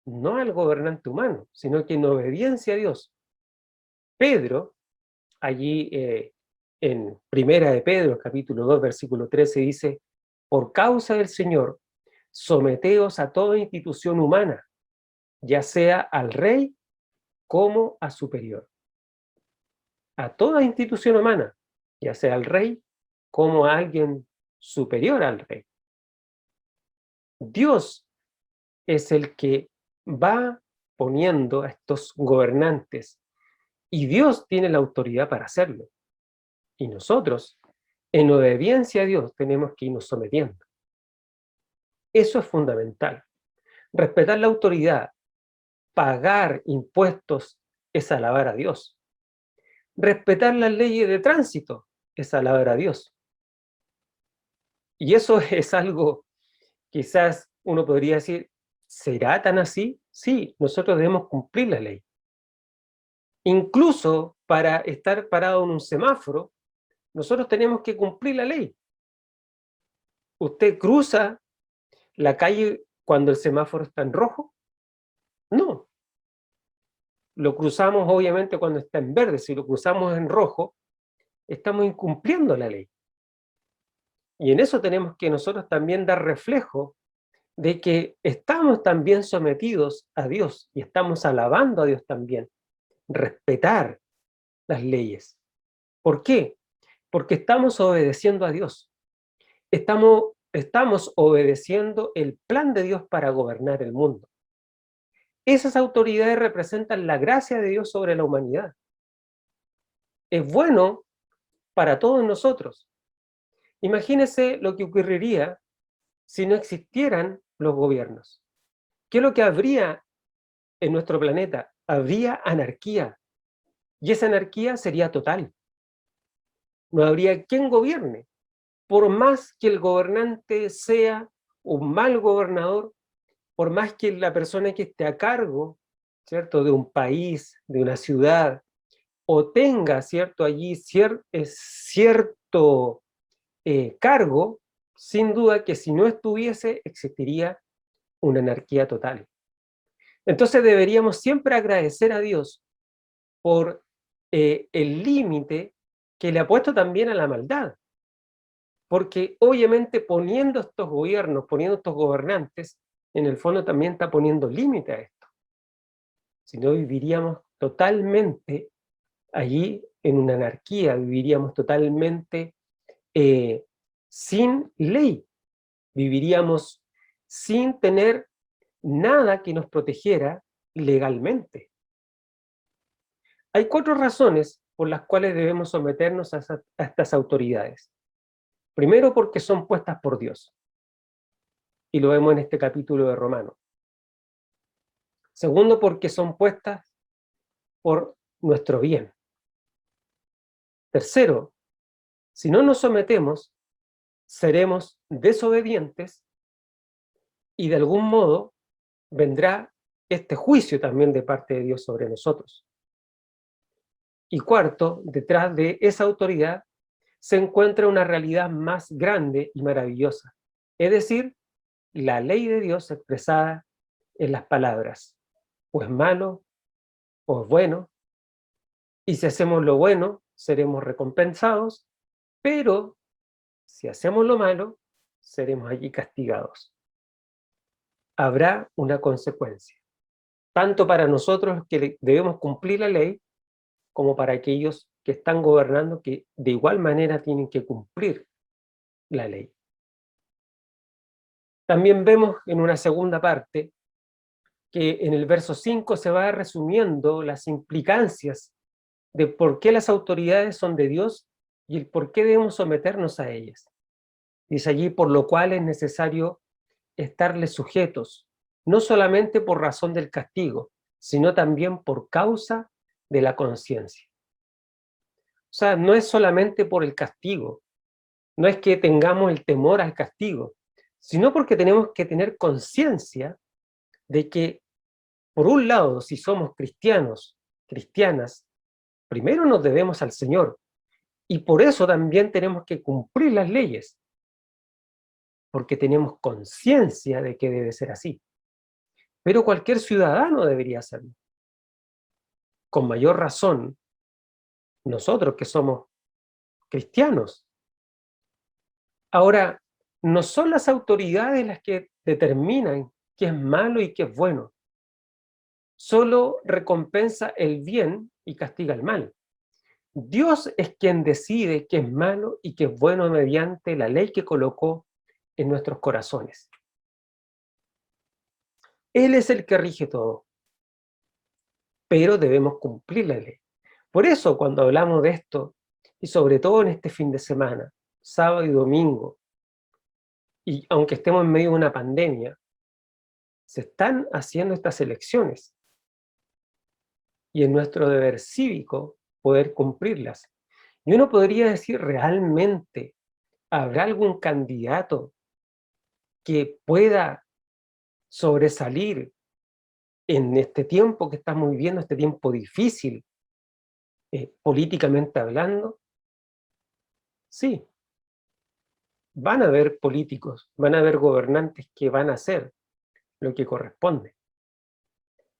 no al gobernante humano, sino que en obediencia a Dios. Pedro, allí en Primera de Pedro, capítulo 2, versículo 13, dice: por causa del Señor, someteos a toda institución humana, ya sea al rey como a superior. A toda institución humana, ya sea al rey como a alguien superior al rey. Dios es el que va poniendo a estos gobernantes y Dios tiene la autoridad para hacerlo. Y nosotros, en obediencia a Dios, tenemos que irnos sometiendo. Eso es fundamental. Respetar la autoridad, pagar impuestos, es alabar a Dios. Respetar las leyes de tránsito es alabar a Dios. Y eso es algo, quizás uno podría decir, ¿será tan así? Sí, nosotros debemos cumplir la ley. Incluso para estar parado en un semáforo, nosotros tenemos que cumplir la ley. ¿Usted cruza la calle cuando el semáforo está en rojo? No. Lo cruzamos obviamente cuando está en verde. Si lo cruzamos en rojo, estamos incumpliendo la ley. Y en eso tenemos que nosotros también dar reflejo de que estamos también sometidos a Dios y estamos alabando a Dios también. Respetar las leyes. ¿Por qué? Porque estamos obedeciendo a Dios. Estamos obedeciendo el plan de Dios para gobernar el mundo. Esas autoridades representan la gracia de Dios sobre la humanidad. Es bueno para todos nosotros. Imagínense lo que ocurriría si no existieran los gobiernos. ¿Qué es lo que habría en nuestro planeta? Habría anarquía. Y esa anarquía sería total. No habría quien gobierne. Por más que el gobernante sea un mal gobernador, por más que la persona que esté a cargo, ¿cierto?, de un país, de una ciudad, o tenga, ¿cierto?, allí cierto cargo, sin duda que si no estuviese, existiría una anarquía total. Entonces deberíamos siempre agradecer a Dios por el límite que le ha puesto también a la maldad. Porque obviamente poniendo estos gobiernos, poniendo estos gobernantes, en el fondo también está poniendo límite a esto. Si no, viviríamos totalmente allí en una anarquía, viviríamos totalmente sin ley, viviríamos sin tener nada que nos protegiera legalmente. Hay 4 razones por las cuales debemos someternos a estas autoridades. Primero, porque son puestas por Dios. Y lo vemos en este capítulo de Romanos. Segundo, porque son puestas por nuestro bien. Tercero, si no nos sometemos, seremos desobedientes y de algún modo vendrá este juicio también de parte de Dios sobre nosotros. Y cuarto, detrás de esa autoridad se encuentra una realidad más grande y maravillosa, es decir, la ley de Dios expresada en las palabras, o es malo, o es bueno, y si hacemos lo bueno, seremos recompensados, pero si hacemos lo malo, seremos allí castigados. Habrá una consecuencia. tanto para nosotros que debemos cumplir la ley, como para aquellos que están gobernando, que de igual manera tienen que cumplir la ley. También vemos en una segunda parte que en el verso 5 se va resumiendo las implicancias de por qué las autoridades son de Dios y el por qué debemos someternos a ellas. Dice allí, por lo cual es necesario estarles sujetos, no solamente por razón del castigo, sino también por causa de la conciencia. O sea, no es solamente por el castigo, no es que tengamos el temor al castigo, sino porque tenemos que tener conciencia de que, por un lado, si somos cristianos, cristianas, primero nos debemos al Señor, y por eso también tenemos que cumplir las leyes, porque tenemos conciencia de que debe ser así. Pero cualquier ciudadano debería hacerlo. Con mayor razón, nosotros que somos cristianos. Ahora, no son las autoridades las que determinan qué es malo y qué es bueno. Solo recompensa el bien y castiga el mal. Dios es quien decide qué es malo y qué es bueno mediante la ley que colocó en nuestros corazones. Él es el que rige todo, pero debemos cumplir la ley. Por eso, cuando hablamos de esto, y sobre todo en este fin de semana, sábado y domingo, y aunque estemos en medio de una pandemia, se están haciendo estas elecciones. Y es nuestro deber cívico poder cumplirlas. Y uno podría decir, ¿realmente habrá algún candidato que pueda sobresalir en este tiempo que estamos viviendo, este tiempo difícil, políticamente hablando? Sí. Van a haber políticos, van a haber gobernantes que van a hacer lo que corresponde.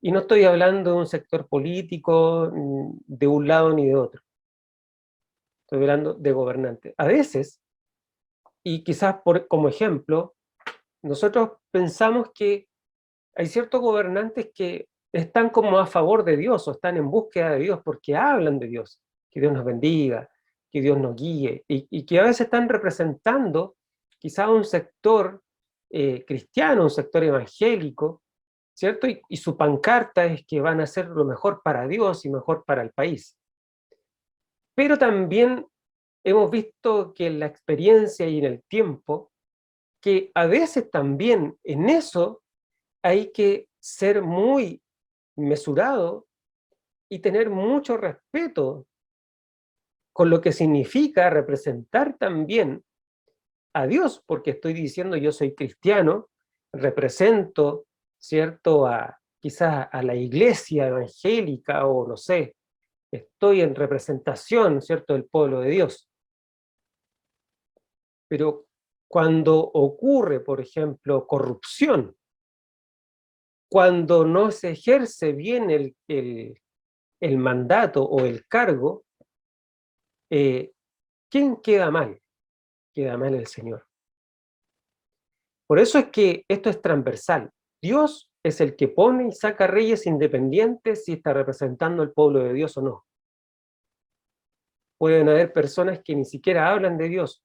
Y no estoy hablando de un sector político de un lado ni de otro. Estoy hablando de gobernantes. A veces, y quizás como ejemplo, nosotros pensamos que hay ciertos gobernantes que están como a favor de Dios o están en búsqueda de Dios porque hablan de Dios, que Dios nos bendiga, que Dios nos guíe, y que a veces están representando quizás un sector cristiano, un sector evangélico, ¿cierto? Y su pancarta es que van a hacer lo mejor para Dios y mejor para el país. Pero también hemos visto que en la experiencia y en el tiempo, que a veces también en eso hay que ser muy mesurado y tener mucho respeto con lo que significa representar también a Dios, porque estoy diciendo yo soy cristiano, represento, ¿cierto?, quizás a la iglesia evangélica, o no sé, estoy en representación, ¿cierto?, del pueblo de Dios. Pero cuando ocurre, por ejemplo, corrupción, cuando no se ejerce bien el mandato o el cargo, ¿quién queda mal? Queda mal el Señor. Por eso es que esto es transversal. Dios es el que pone y saca reyes independientes si está representando al pueblo de Dios o no. Pueden haber personas que ni siquiera hablan de Dios,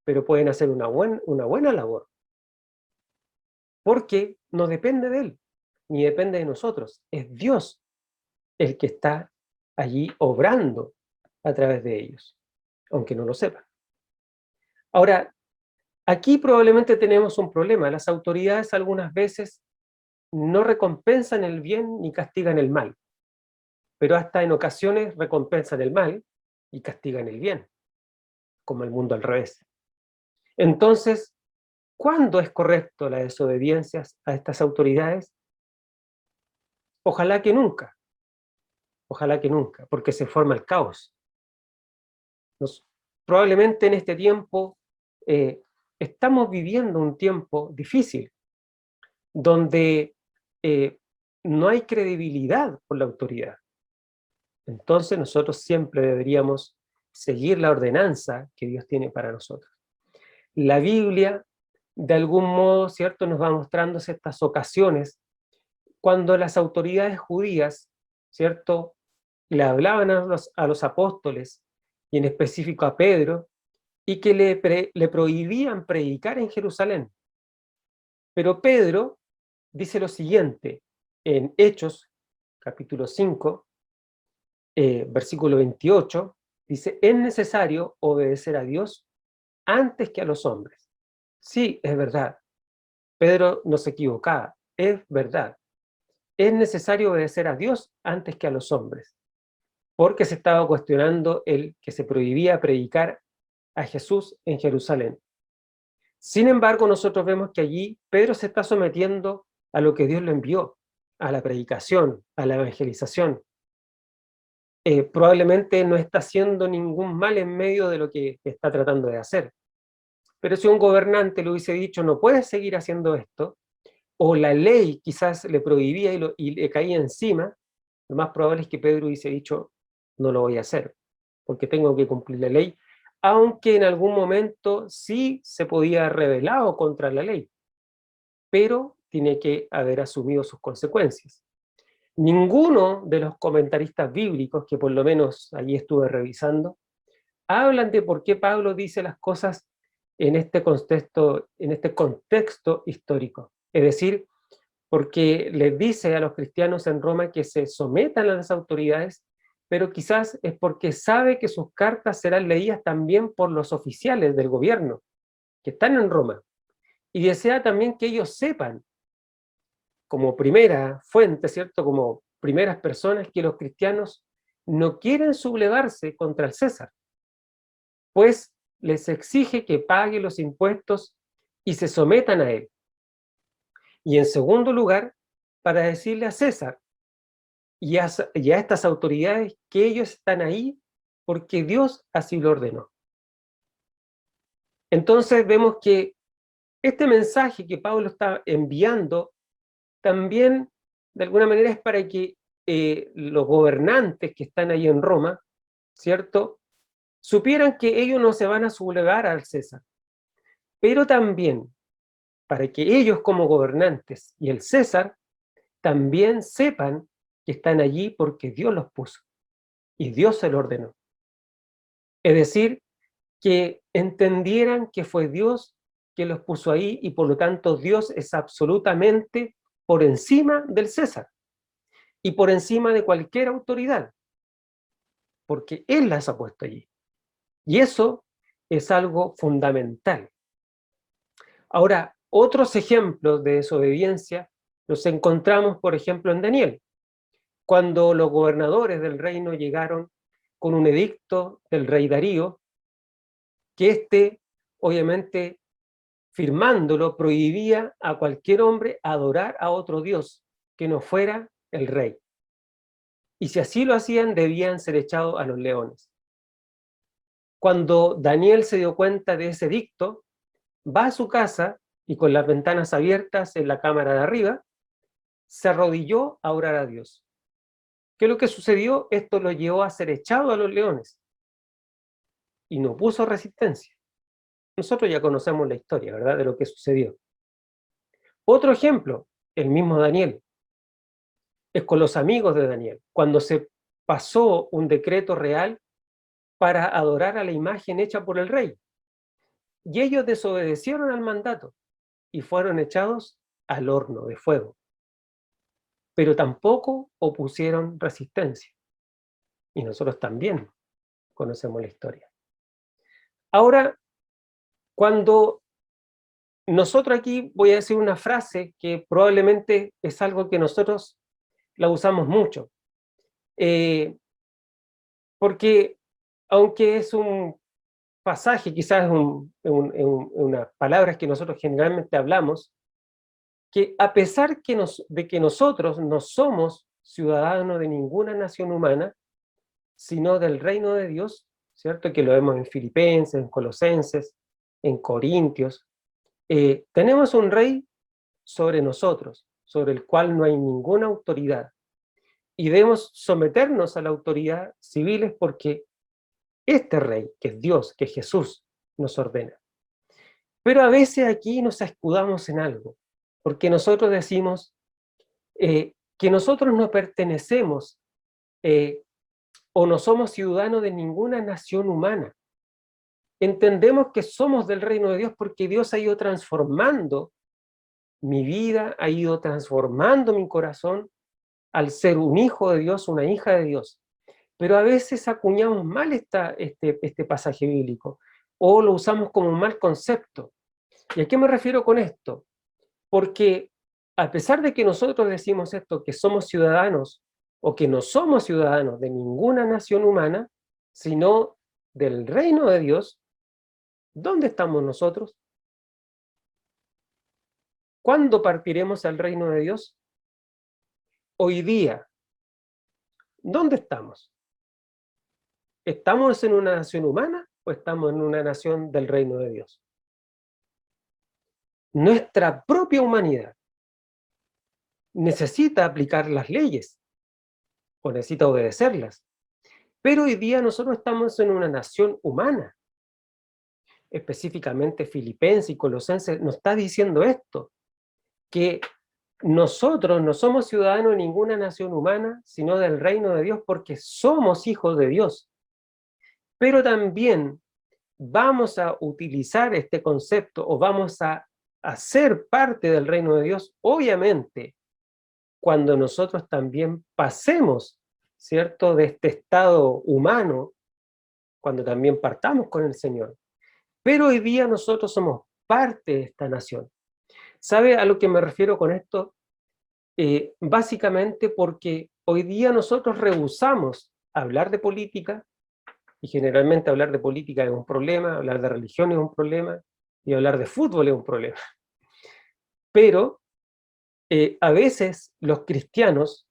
pero pueden hacer una buena labor. Porque no depende de Él, ni depende de nosotros. Es Dios el que está allí obrando a través de ellos, aunque no lo sepan. Ahora, aquí probablemente tenemos un problema. Las autoridades algunas veces no recompensan el bien ni castigan el mal, pero hasta en ocasiones recompensan el mal y castigan el bien, como el mundo al revés. Entonces, ¿cuándo es correcto la desobediencia a estas autoridades? Ojalá que nunca, porque se forma el caos. Probablemente en este tiempo estamos viviendo un tiempo difícil, donde no hay credibilidad por la autoridad. Entonces nosotros siempre deberíamos seguir la ordenanza que Dios tiene para nosotros. La Biblia, de algún modo, ¿cierto?, nos va mostrando estas ocasiones cuando las autoridades judías, ¿cierto?, le hablaban a los apóstoles, y en específico a Pedro, y que le prohibían predicar en Jerusalén. Pero Pedro dice lo siguiente en Hechos, capítulo 5, versículo 28, dice: es necesario obedecer a Dios antes que a los hombres. Sí, es verdad. Pedro no se equivocaba, es verdad. Es necesario obedecer a Dios antes que a los hombres, porque se estaba cuestionando el que se prohibía predicar a Jesús en Jerusalén. Sin embargo, nosotros vemos que allí Pedro se está sometiendo a lo que Dios le envió, a la predicación, a la evangelización. Probablemente no está haciendo ningún mal en medio de lo que está tratando de hacer. Pero si un gobernante le hubiese dicho: no puedes seguir haciendo esto, o la ley quizás le prohibía y le caía encima, lo más probable es que Pedro hubiese dicho: no lo voy a hacer, porque tengo que cumplir la ley, aunque en algún momento sí se podía haber rebelado contra la ley, pero tiene que haber asumido sus consecuencias. Ninguno de los comentaristas bíblicos, que por lo menos allí estuve revisando, hablan de por qué Pablo dice las cosas en este contexto histórico. Es decir, porque les dice a los cristianos en Roma que se sometan a las autoridades, pero quizás es porque sabe que sus cartas serán leídas también por los oficiales del gobierno que están en Roma, y desea también que ellos sepan, como primera fuente, ¿cierto?, como primeras personas, que los cristianos no quieren sublevarse contra el César, pues les exige que paguen los impuestos y se sometan a él. Y en segundo lugar, para decirle a César y a estas autoridades que ellos están ahí porque Dios así lo ordenó. Entonces vemos que este mensaje que Pablo está enviando también de alguna manera es para que los gobernantes que están ahí en Roma, ¿cierto?, supieran que ellos no se van a sublevar al César, pero también para que ellos como gobernantes y el César también sepan que están allí porque Dios los puso y Dios se lo ordenó. Es decir, que entendieran que fue Dios que los puso ahí, y por lo tanto Dios es absolutamente por encima del César y por encima de cualquier autoridad, porque Él las ha puesto allí. Y eso es algo fundamental. Ahora, otros ejemplos de desobediencia los encontramos, por ejemplo, en Daniel, cuando los gobernadores del reino llegaron con un edicto del rey Darío, que obviamente, firmándolo, prohibía a cualquier hombre adorar a otro dios que no fuera el rey. Y si así lo hacían, debían ser echados a los leones. Cuando Daniel se dio cuenta de ese edicto, va a su casa y con las ventanas abiertas en la cámara de arriba, se arrodilló a orar a Dios. ¿Qué es lo que sucedió? Esto lo llevó a ser echado a los leones y no puso resistencia. Nosotros ya conocemos la historia, ¿verdad?, de lo que sucedió. Otro ejemplo, el mismo Daniel, es con los amigos de Daniel, cuando se pasó un decreto real para adorar a la imagen hecha por el rey. Y ellos desobedecieron al mandato y fueron echados al horno de fuego. Pero tampoco opusieron resistencia. Y nosotros también conocemos la historia. Ahora, cuando nosotros aquí, voy a decir una frase que probablemente es algo que nosotros la usamos mucho. Porque aunque es un pasaje, quizás unas palabras que nosotros generalmente hablamos, que a pesar de que nosotros no somos ciudadanos de ninguna nación humana, sino del reino de Dios, ¿cierto?, que lo vemos en Filipenses, en Colosenses, en Corintios, tenemos un rey sobre nosotros, sobre el cual no hay ninguna autoridad, y debemos someternos a la autoridad civiles porque este rey, que es Dios, que es Jesús, nos ordena. Pero a veces aquí nos escudamos en algo, porque nosotros decimos, que nosotros no pertenecemos o no somos ciudadanos de ninguna nación humana. Entendemos que somos del reino de Dios porque Dios ha ido transformando mi vida, ha ido transformando mi corazón al ser un hijo de Dios, una hija de Dios. Pero a veces acuñamos mal este pasaje bíblico o lo usamos como un mal concepto. ¿Y a qué me refiero con esto? Porque a pesar de que nosotros decimos esto, que somos ciudadanos o que no somos ciudadanos de ninguna nación humana, sino del reino de Dios, ¿dónde estamos nosotros? ¿Cuándo partiremos al reino de Dios? Hoy día. ¿Dónde estamos? ¿Estamos en una nación humana o estamos en una nación del reino de Dios? Nuestra propia humanidad necesita aplicar las leyes o necesita obedecerlas. Pero hoy día nosotros estamos en una nación humana. Específicamente Filipenses y Colosenses nos está diciendo esto, que nosotros no somos ciudadanos de ninguna nación humana, sino del reino de Dios porque somos hijos de Dios. Pero también vamos a utilizar este concepto o vamos a ser parte del reino de Dios, obviamente, cuando nosotros también pasemos, ¿cierto?, de este estado humano, cuando también partamos con el Señor. Pero hoy día nosotros somos parte de esta nación. ¿Sabe a lo que me refiero con esto? Básicamente porque hoy día nosotros rehusamos hablar de política, y generalmente hablar de política es un problema, hablar de religión es un problema, y hablar de fútbol es un problema. Pero a veces los cristianos,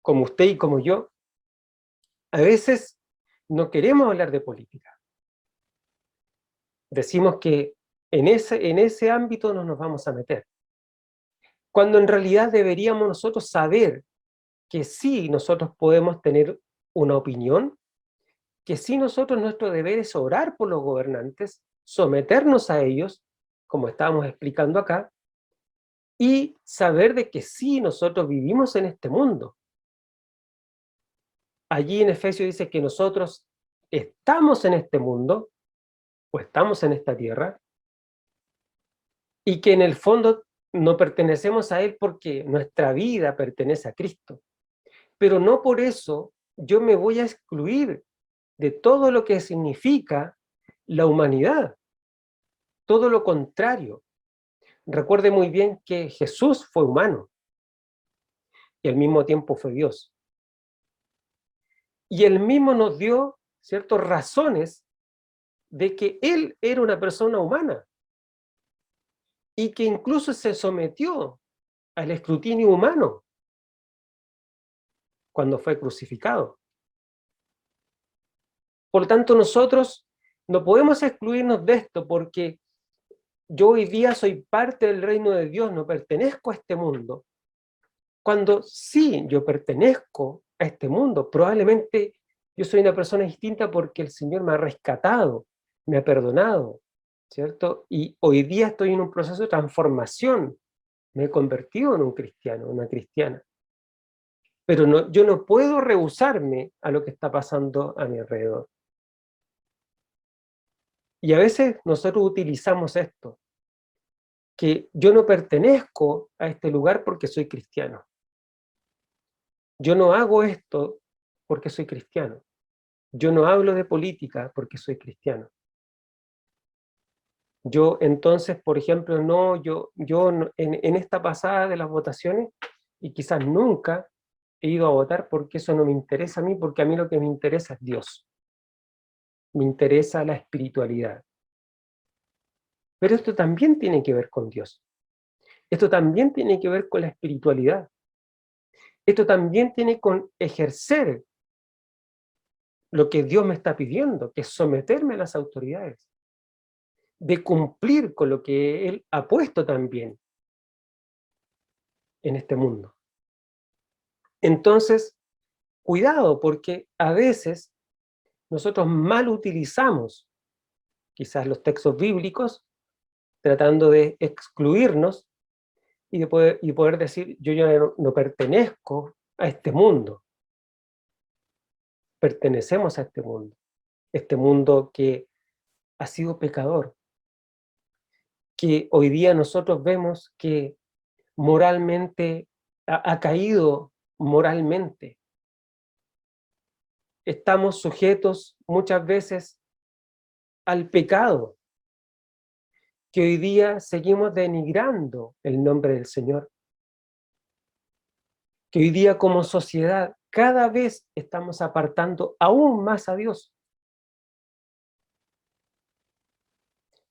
como usted y como yo, a veces no queremos hablar de política. Decimos que en ese ámbito no nos vamos a meter. Cuando en realidad deberíamos nosotros saber que sí nosotros podemos tener una opinión, que sí nosotros nuestro deber es orar por los gobernantes, someternos a ellos, como estábamos explicando acá, y saber de que sí nosotros vivimos en este mundo. Allí en Efesios dice que nosotros estamos en este mundo, o estamos en esta tierra, y que en el fondo no pertenecemos a Él porque nuestra vida pertenece a Cristo. Pero no por eso yo me voy a excluir de todo lo que significa la humanidad. Todo lo contrario. Recuerde muy bien que Jesús fue humano y al mismo tiempo fue Dios. Y Él mismo nos dio ciertas razones de que Él era una persona humana y que incluso se sometió al escrutinio humano cuando fue crucificado. Por lo tanto, nosotros no podemos excluirnos de esto porque yo hoy día soy parte del reino de Dios, no pertenezco a este mundo. Cuando sí yo pertenezco a este mundo, probablemente yo soy una persona distinta porque el Señor me ha rescatado, me ha perdonado, ¿cierto? Y hoy día estoy en un proceso de transformación, me he convertido en un cristiano, una cristiana. Pero yo no puedo rehusarme a lo que está pasando a mi alrededor. Y a veces nosotros utilizamos esto, que yo no pertenezco a este lugar porque soy cristiano. Yo no hago esto porque soy cristiano. Yo no hablo de política porque soy cristiano. Yo entonces, por ejemplo, en esta pasada de las votaciones, y quizás nunca he ido a votar porque eso no me interesa a mí, porque a mí lo que me interesa es Dios. Me interesa la espiritualidad. Pero esto también tiene que ver con Dios. Esto también tiene que ver con la espiritualidad. Esto también tiene con ejercer lo que Dios me está pidiendo, que es someterme a las autoridades, de cumplir con lo que Él ha puesto también en este mundo. Entonces, cuidado, porque a veces nosotros mal utilizamos quizás los textos bíblicos, tratando de excluirnos, y poder decir, yo ya no pertenezco a este mundo. Pertenecemos a este mundo que ha sido pecador, que hoy día nosotros vemos que moralmente ha caído moralmente. Estamos sujetos muchas veces al pecado, que hoy día seguimos denigrando el nombre del Señor, que hoy día como sociedad cada vez estamos apartando aún más a Dios.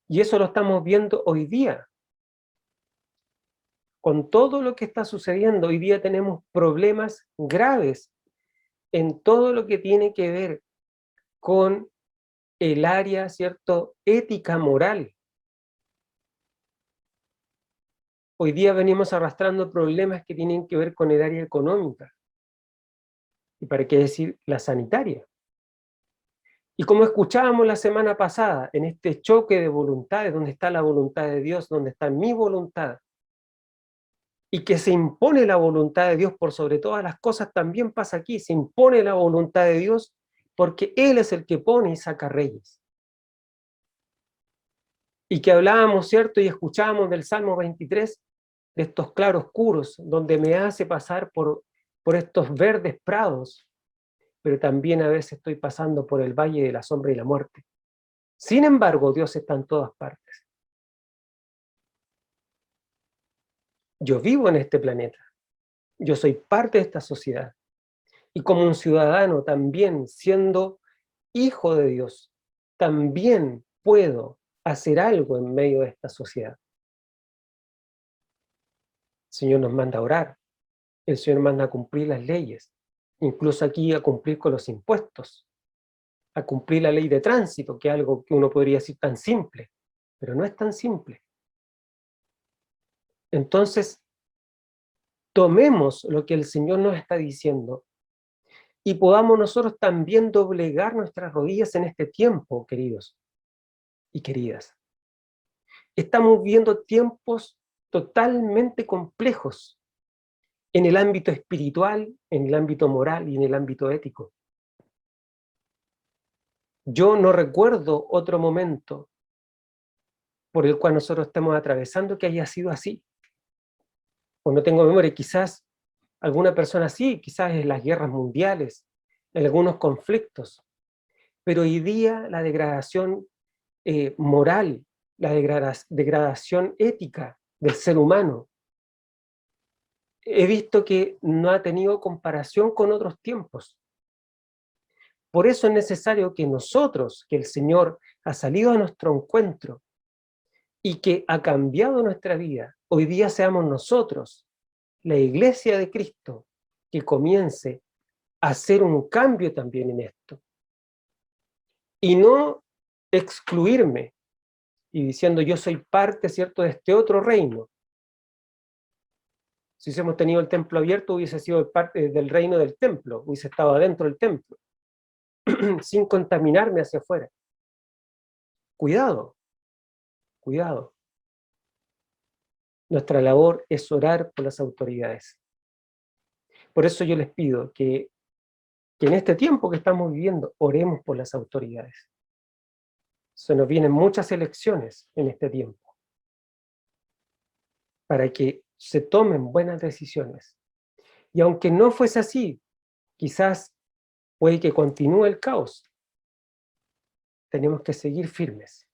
Y eso lo estamos viendo hoy día. Con todo lo que está sucediendo, hoy día tenemos problemas graves en todo lo que tiene que ver con el área, ¿cierto?, ética, moral. Hoy día venimos arrastrando problemas que tienen que ver con el área económica. ¿Y para qué decir la sanitaria? Y como escuchábamos la semana pasada, en este choque de voluntades, donde está la voluntad de Dios, donde está mi voluntad, y que se impone la voluntad de Dios por sobre todas las cosas, también pasa aquí, se impone la voluntad de Dios porque Él es el que pone y saca reyes. Y que hablábamos, ¿cierto? Y escuchábamos del Salmo 23, de estos claroscuros, donde me hace pasar por estos verdes prados, pero también a veces estoy pasando por el valle de la sombra y la muerte. Sin embargo, Dios está en todas partes. Yo vivo en este planeta, yo soy parte de esta sociedad, y como un ciudadano también, siendo hijo de Dios, también puedo hacer algo en medio de esta sociedad. El Señor nos manda a orar, el Señor manda a cumplir las leyes, incluso aquí a cumplir con los impuestos, a cumplir la ley de tránsito, que es algo que uno podría decir tan simple, pero no es tan simple. Entonces, tomemos lo que el Señor nos está diciendo y podamos nosotros también doblegar nuestras rodillas en este tiempo, queridos y queridas. Estamos viviendo tiempos totalmente complejos en el ámbito espiritual, en el ámbito moral y en el ámbito ético. Yo no recuerdo otro momento por el cual nosotros estamos atravesando que haya sido así. O no tengo memoria, quizás alguna persona sí, quizás en las guerras mundiales, en algunos conflictos. Pero hoy día la degradación moral, la degradación ética del ser humano, he visto que no ha tenido comparación con otros tiempos. Por eso es necesario que nosotros, que el Señor ha salido a nuestro encuentro y que ha cambiado nuestra vida, hoy día seamos nosotros, la Iglesia de Cristo, que comience a hacer un cambio también en esto. Y no excluirme y diciendo yo soy parte, ¿cierto?, de este otro reino. Si hubiésemos tenido el templo abierto, hubiese sido parte del reino del templo, hubiese estado adentro del templo, sin contaminarme hacia afuera. Cuidado, cuidado. Nuestra labor es orar por las autoridades. Por eso yo les pido que en este tiempo que estamos viviendo, oremos por las autoridades. Se nos vienen muchas elecciones en este tiempo, para que se tomen buenas decisiones. Y aunque no fuese así, quizás puede que continúe el caos. Tenemos que seguir firmes,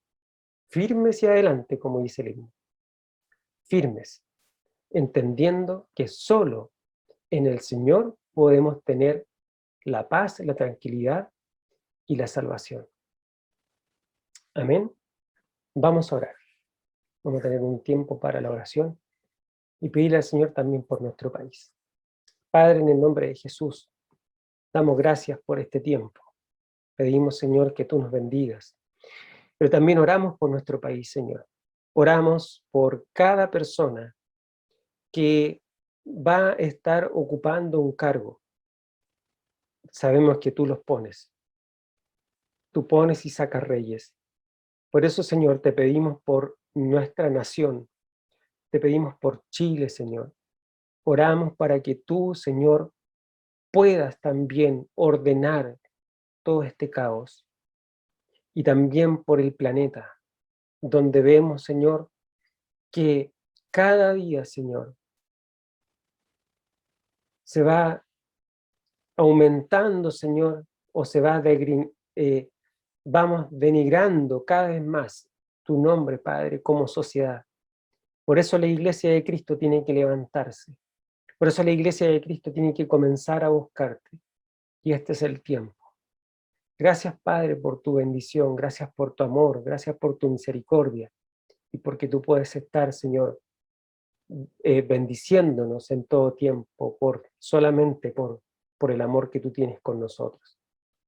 firmes y adelante, como dice el himno. Firmes, entendiendo que solo en el Señor podemos tener la paz, la tranquilidad y la salvación. Amén. Vamos a orar. Vamos a tener un tiempo para la oración y pedirle al Señor también por nuestro país. Padre, en el nombre de Jesús, damos gracias por este tiempo. Pedimos, Señor, que tú nos bendigas. Pero también oramos por nuestro país, Señor. Oramos por cada persona que va a estar ocupando un cargo. Sabemos que tú los pones. Tú pones y sacas reyes. Por eso, Señor, te pedimos por nuestra nación, te pedimos por Chile, Señor. Oramos para que tú, Señor, puedas también ordenar todo este caos. Y también por el planeta, donde vemos, Señor, que cada día, Señor, se va aumentando, Señor, o se va vamos denigrando cada vez más tu nombre, Padre, como sociedad. Por eso la Iglesia de Cristo tiene que levantarse. Por eso la Iglesia de Cristo tiene que comenzar a buscarte. Y este es el tiempo. Gracias, Padre, por tu bendición. Gracias por tu amor. Gracias por tu misericordia. Y porque tú puedes estar, Señor, bendiciéndonos en todo tiempo, solamente por el amor que tú tienes con nosotros.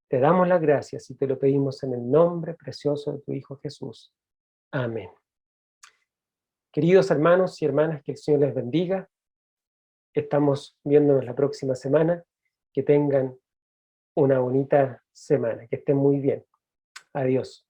Te damos las gracias y te lo pedimos en el nombre precioso de tu Hijo Jesús. Amén. Queridos hermanos y hermanas, que el Señor les bendiga. Estamos viéndonos la próxima semana. Que tengan una bonita semana. Que estén muy bien. Adiós.